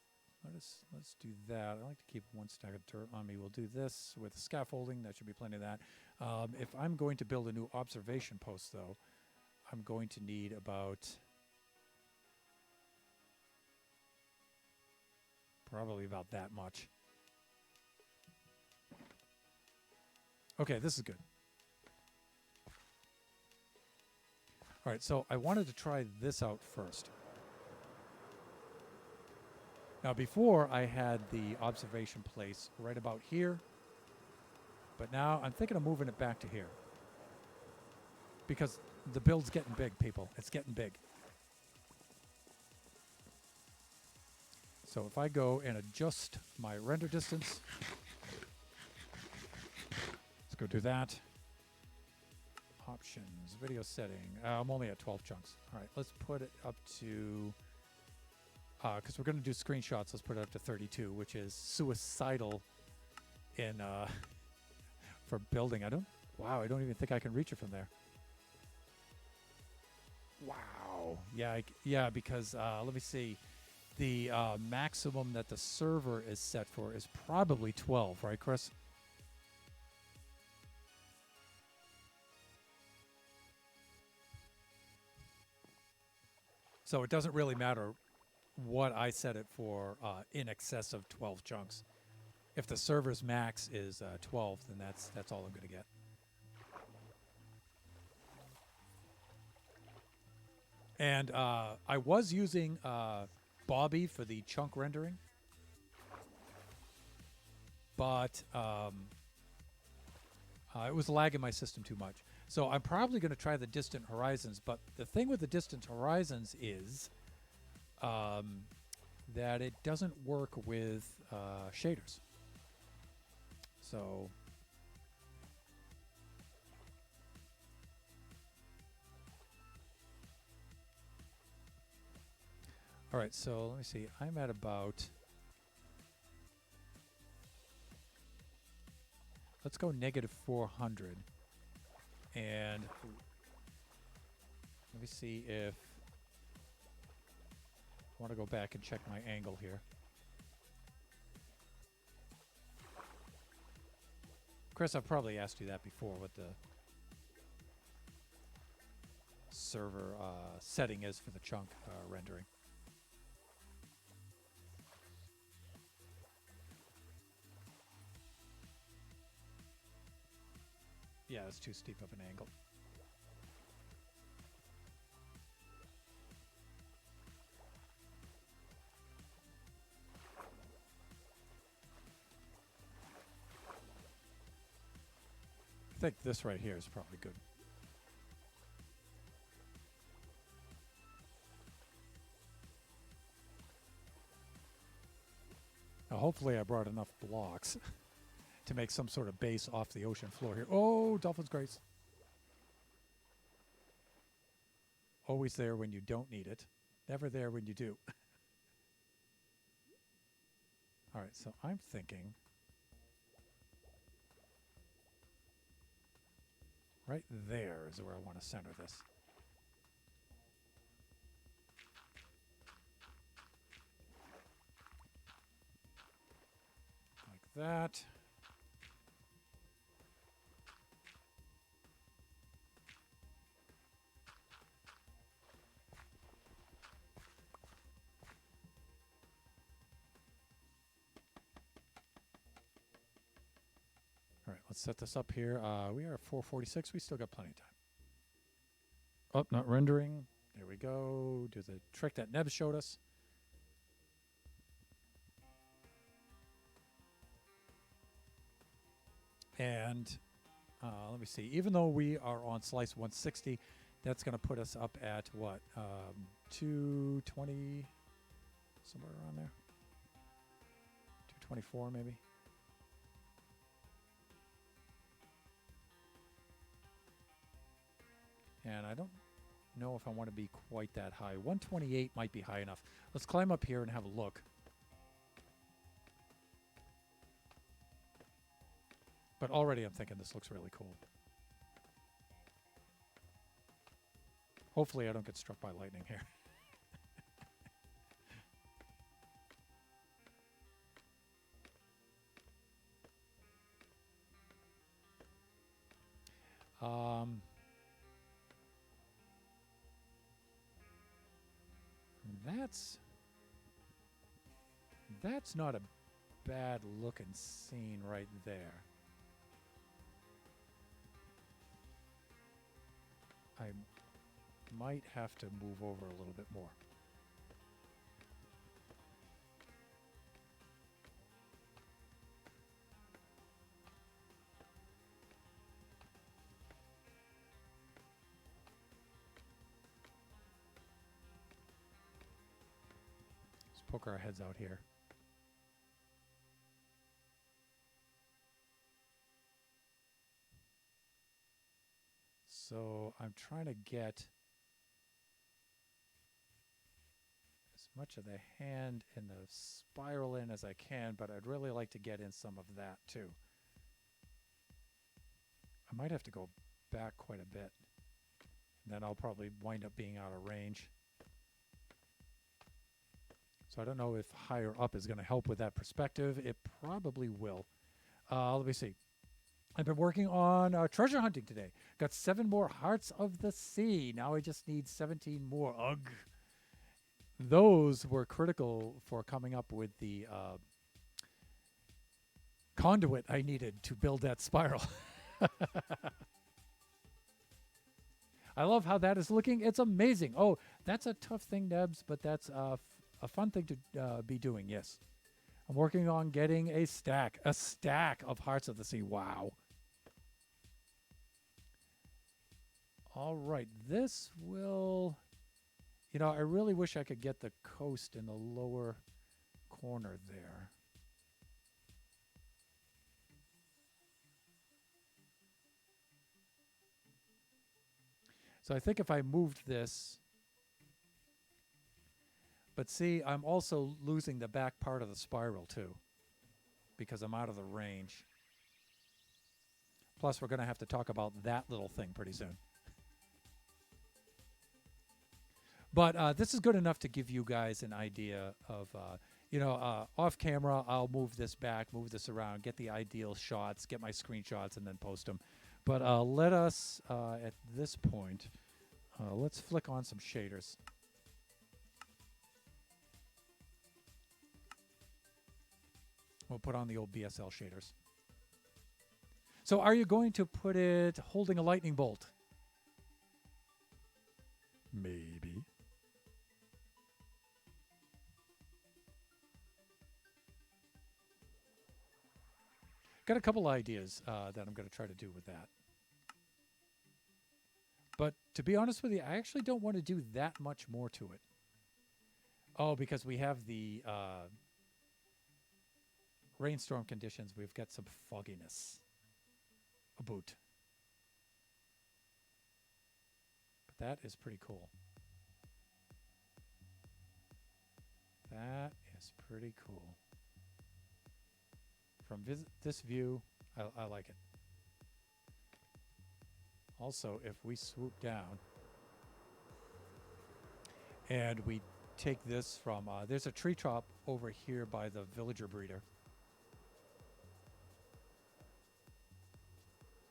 Speaker 1: do that. I like to keep one stack of dirt on me. We'll do this with scaffolding. That should be plenty of that. If I'm going to build a new observation post, though, I'm going to need about probably about that much. Okay, this is good. All right, so I wanted to try this out first. Now, before I had the observation place right about here, But now I'm thinking of moving it back to here. Because the build's getting big, people. It's getting big. So if I go and adjust my render distance, let's go do that. Options, video setting. I'm only at 12 chunks. All right, let's put it up to, because we're going to do screenshots, let's put it up to 32, which is suicidal in for building. I don't even think I can reach it from there. Wow. Yeah, because let me see. The maximum that the server is set for is probably 12, right, Chris? So it doesn't really matter what I set it for in excess of 12 chunks. If the server's max is 12, then that's all I'm going to get. And I was using Bobby for the chunk rendering, but it was lagging my system too much. So I'm probably going to try the Distant Horizons, but the thing with the Distant Horizons is that it doesn't work with shaders. So all right, so let me see. I'm at about, let's go negative 400. And let me see if I want to go back and check my angle here. Chris, I've probably asked you that before, what the server setting is for the chunk rendering. Yeah, it's too steep of an angle. I think this right here is probably good. Now, hopefully I brought enough blocks to make some sort of base off the ocean floor here. Oh, Dolphin's Grace. Always there when you don't need it. Never there when you do. All right, so I'm thinking right there is where I want to center this. Like that. All right, let's set this up here. We are at 446. We still got plenty of time. Oh, not rendering. There we go. Do the trick that Neb showed us. And let me see. Even though we are on slice 160, that's going to put us up at what? 220, somewhere around there. 224 maybe. And I don't know if I want to be quite that high. 128 might be high enough. Let's climb up here and have a look. But already I'm thinking this looks really cool. Hopefully I don't get struck by lightning here. That's not a bad looking scene right there. I might have to move over a little bit more. poke our heads out here. So I'm trying to get as much of the hand and the spiral in as I can, but I'd really like to get in some of that too. I might have to go back quite a bit. And then I'll probably wind up being out of range. So I don't know if higher up is going to help with that perspective. It probably will. Let me see. I've been working on treasure hunting today. Got 7 more hearts of the sea. Now I just need 17 more. Ugh. Those were critical for coming up with the conduit I needed to build that spiral. I love how that is looking. It's amazing. Oh, that's a tough thing, Nebs, but that's a fun thing to be doing, yes. I'm working on getting a stack of Hearts of the Sea. Wow. All right, this will... You know, I really wish I could get the coast in the lower corner there. So I think if I moved this... But see, I'm also losing the back part of the spiral too, because I'm out of the range. Plus, we're going to have to talk about that little thing pretty soon. But this is good enough to give you guys an idea of, off camera, I'll move this back, move this around, get the ideal shots, get my screenshots, and then post them. But let us, at this point, let's flick on some shaders. We'll put on the old BSL shaders. So are you going to put it holding a lightning bolt? Maybe. Got a couple ideas that I'm going to try to do with that. But to be honest with you, I actually don't want to do that much more to it. Oh, because we have the... rainstorm conditions, we've got some fogginess about. But that is pretty cool. That is pretty cool. From this view, I like it. Also, if we swoop down and we take this from, there's a tree top over here by the villager breeder.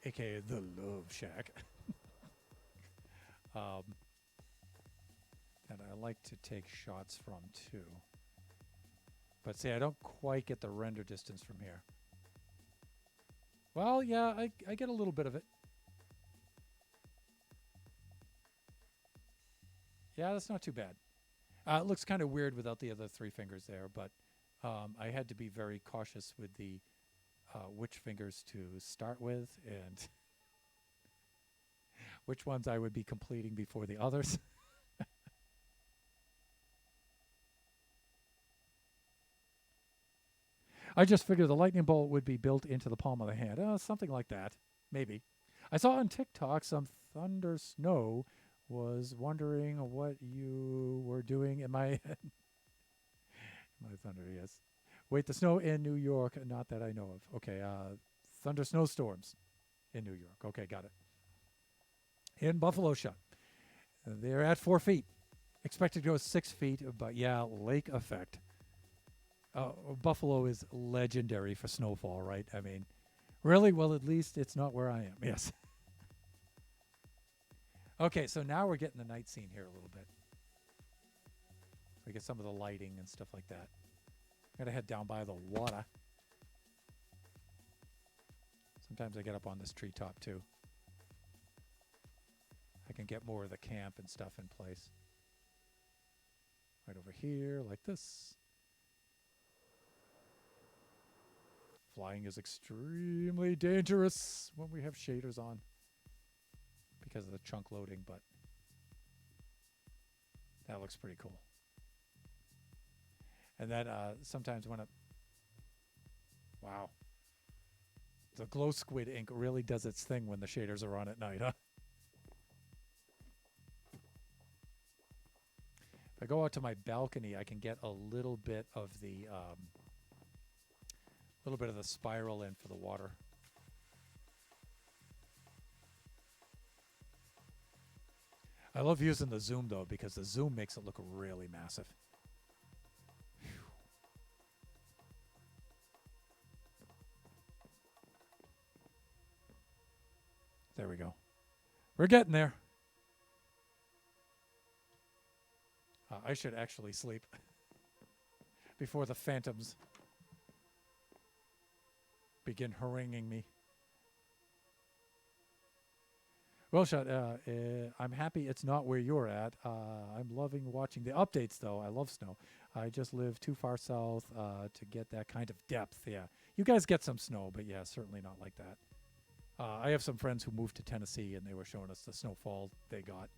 Speaker 1: AKA the Love Shack. And I like to take shots from too. But see, I don't quite get the render distance from here. Well, yeah, I get a little bit of it. Yeah, that's not too bad. It looks kind of weird without the other 3 fingers there, but I had to be very cautious with the which fingers to start with and which ones I would be completing before the others. I just figured the lightning bolt would be built into the palm of the hand. Something like that. Maybe. I saw on TikTok some Thunder Snow was wondering what you were doing in my head. My thunder, yes. Wait, the snow in New York, not that I know of. Okay, thunder snowstorms in New York. Okay, got it. In Buffalo shot. They're at 4 feet. Expected to go 6 feet, but yeah, lake effect. Buffalo is legendary for snowfall, right? I mean, really? Well, at least it's not where I am. Yes. Okay, so now we're getting the night scene here a little bit. We get some of the lighting and stuff like that. Gotta head down by the water. Sometimes I get up on this treetop too. I can get more of the camp and stuff in place. Right over here, like this. Flying is extremely dangerous when we have shaders on because of the chunk loading, but that looks pretty cool. And then sometimes when it... Wow. The glow squid ink really does its thing when the shaders are on at night, huh? If I go out to my balcony, I can get a little bit of the spiral in for the water. I love using the zoom though, because the zoom makes it look really massive. Whew. There we go. We're getting there. I should actually sleep before the phantoms begin haranguing me. Well, Shot, I'm happy it's not where you're at. I'm loving watching the updates, though. I love snow. I just live too far south to get that kind of depth. Yeah, you guys get some snow, but yeah, certainly not like that. I have some friends who moved to Tennessee, and they were showing us the snowfall they got.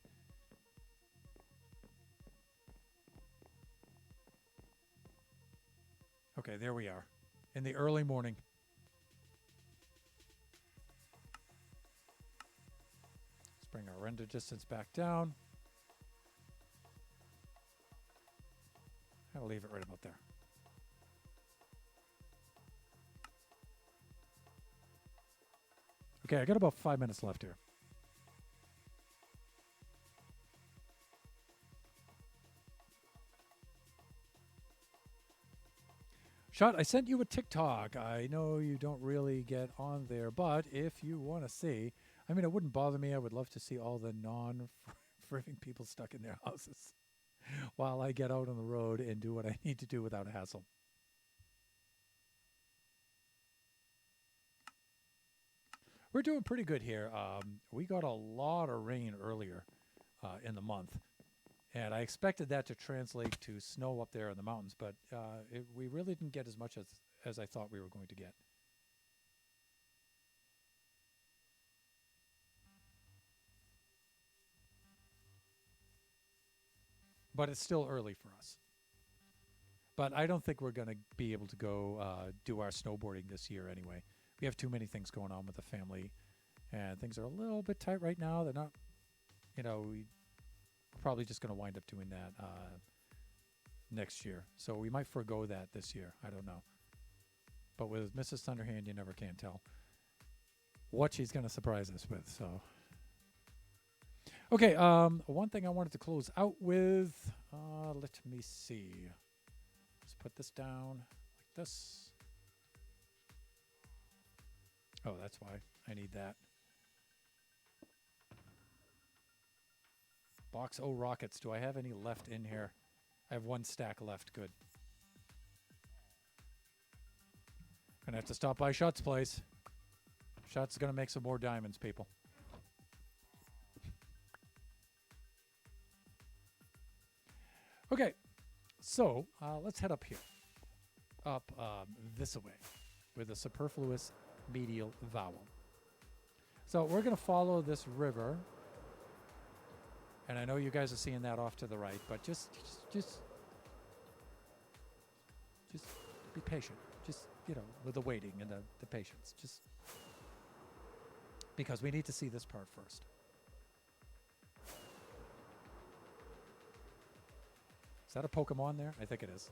Speaker 1: Okay, there we are. In the early morning. Let's bring our render distance back down. I'll leave it right about there. Okay, I got about 5 minutes left here. Shot, I sent you a TikTok. I know you don't really get on there, but if you want to see, I mean, it wouldn't bother me. I would love to see all the non-frigging people stuck in their houses while I get out on the road and do what I need to do without a hassle. We're doing pretty good here. We got a lot of rain earlier in the month. And I expected that to translate to snow up there in the mountains, but we really didn't get as much as I thought we were going to get. But it's still early for us. But I don't think we're going to be able to go do our snowboarding this year anyway. We have too many things going on with the family, and things are a little bit tight right now. They're not, we're probably just going to wind up doing that next year. So we might forego that this year. I don't know. But with Mrs. Thunderhand, you never can tell what she's going to surprise us with. So, okay, one thing I wanted to close out with, let me see. Let's put this down like this. Oh, that's why I need that. Box O rockets. Do I have any left in here? I have one stack left. Good. Gonna have to stop by Shot's place. Shot's gonna make some more diamonds, people. Okay, so let's head up here. Up this way with a superfluous medial vowel. So we're gonna follow this river. And I know you guys are seeing that off to the right, but just be patient. Just, with the waiting and the patience. Just because we need to see this part first. Is that a Pokemon there? I think it is.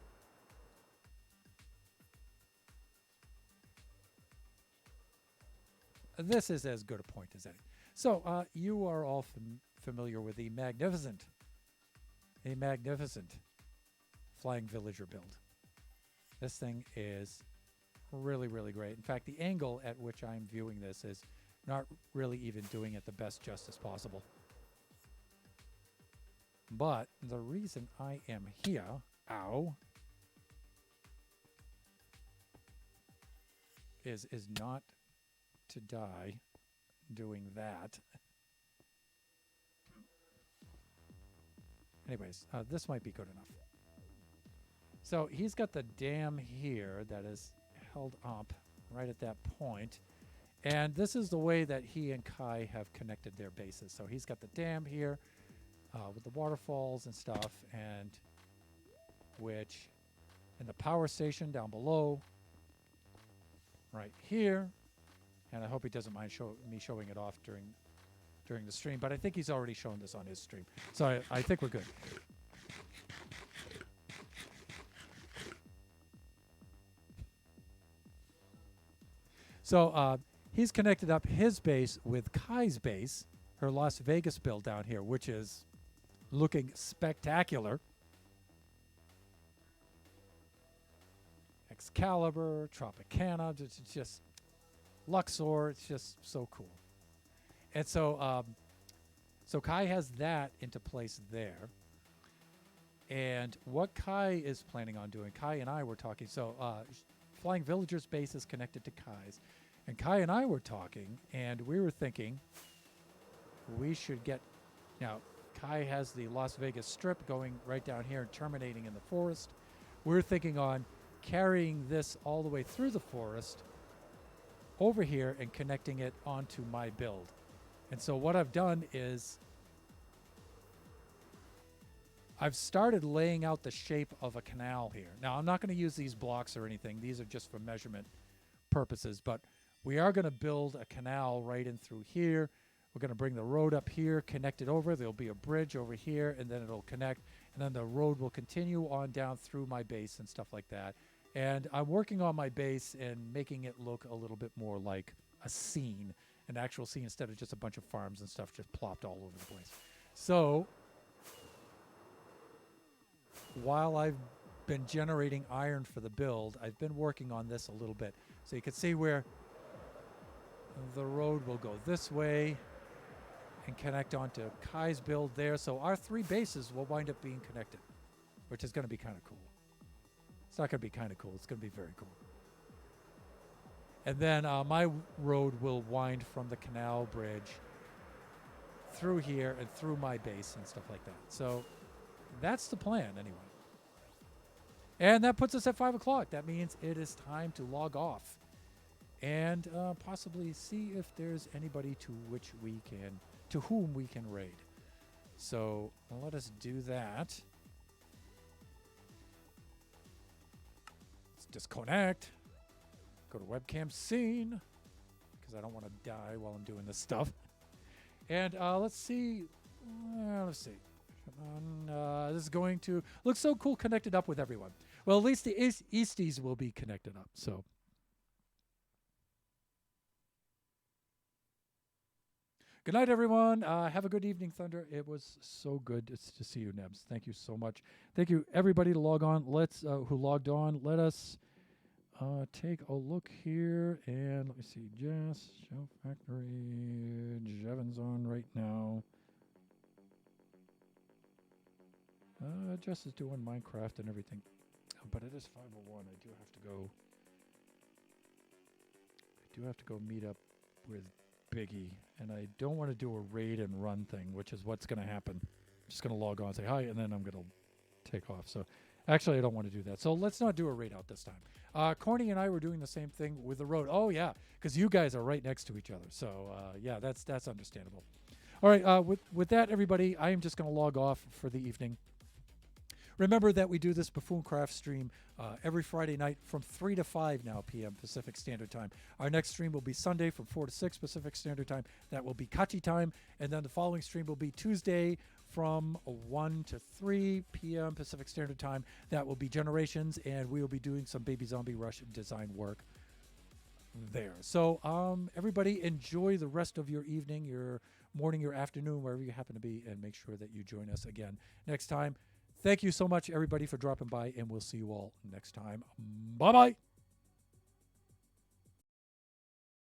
Speaker 1: This is as good a point as any. So, you are all familiar with the magnificent flying villager build. This thing is really, really great. In fact, the angle at which I'm viewing this is not really even doing it the best justice possible. But the reason I am here, is not to die doing that. Anyways, this might be good enough. So he's got the dam here that is held up right at that point. And this is the way that he and Kai have connected their bases. So he's got the dam here with the waterfalls and stuff, and which and the power station down below, right here. And I hope he doesn't mind me showing it off during the stream, but I think he's already shown this on his stream. So I think we're good. So he's connected up his base with Kai's base, her Las Vegas build down here, which is looking spectacular. Excalibur, Tropicana, it's just Luxor, it's just so cool. And so so Kai has that into place there. And what Kai is planning on doing, Kai and I were talking, so Flying Villager's base is connected to Kai's. And Kai and I were talking, and we were thinking we should get, now Kai has the Las Vegas Strip going right down here and terminating in the forest. We're thinking on carrying this all the way through the forest over here and connecting it onto my build. And so what I've done is I've started laying out the shape of a canal here. Now, I'm not going to use these blocks or anything. These are just for measurement purposes, but we are going to build a canal right in through here. We're going to bring the road up here, connect it over. There'll be a bridge over here, and then it'll connect. And then the road will continue on down through my base and stuff like that. And I'm working on my base and making it look a little bit more like a scene, an actual scene, instead of just a bunch of farms and stuff just plopped all over the place. So while I've been generating iron for the build, I've been working on this a little bit. So you can see where the road will go this way and connect onto Kai's build there. So our three bases will wind up being connected, which is going to be kind of cool. It's not going to be kind of cool. It's going to be very cool. And then my road will wind from the canal bridge through here and through my base and stuff like that. So that's the plan anyway. And that puts us at 5 o'clock. That means it is time to log off and possibly see if there's anybody to whom we can raid. So let us do that. Let's disconnect. Go to webcam scene because I don't want to die while I'm doing this stuff. And let's see. Let's see. This is going to look so cool connected up with everyone. Well, at least the Easties will be connected up. So good night, everyone. Have a good evening, Thunder. It was so good to see you, Nebs. Thank you so much. Thank you, everybody, to log on. Who logged on. Let us take a look here. And let me see. Jess, Show Factory. Jevin's on right now. Jess is doing Minecraft and everything. But it is 5:01. I do have to go meet up with Biggie, and I don't want to do a raid and run thing, which is what's going to happen. I'm just going to log on and say hi, and then I'm going to take off. So actually, I don't want to do that. So let's not do a raid out this time. Corny and I were doing the same thing with the road. Oh, yeah, because you guys are right next to each other. So, yeah, that's understandable. All right, with that, everybody, I am just going to log off for the evening. Remember that we do this Buffooncraft stream every Friday night from 3 to 5 now p.m. Pacific Standard Time. Our next stream will be Sunday from 4 to 6 Pacific Standard Time. That will be Kachi time. And then the following stream will be Tuesday from 1 to 3 p.m. Pacific Standard Time. That will be Generations, and we will be doing some Baby Zombie Rush design work there. So everybody enjoy the rest of your evening, your morning, your afternoon, wherever you happen to be, and make sure that you join us again next time. Thank you so much, everybody, for dropping by, and we'll see you all next time. Bye-bye.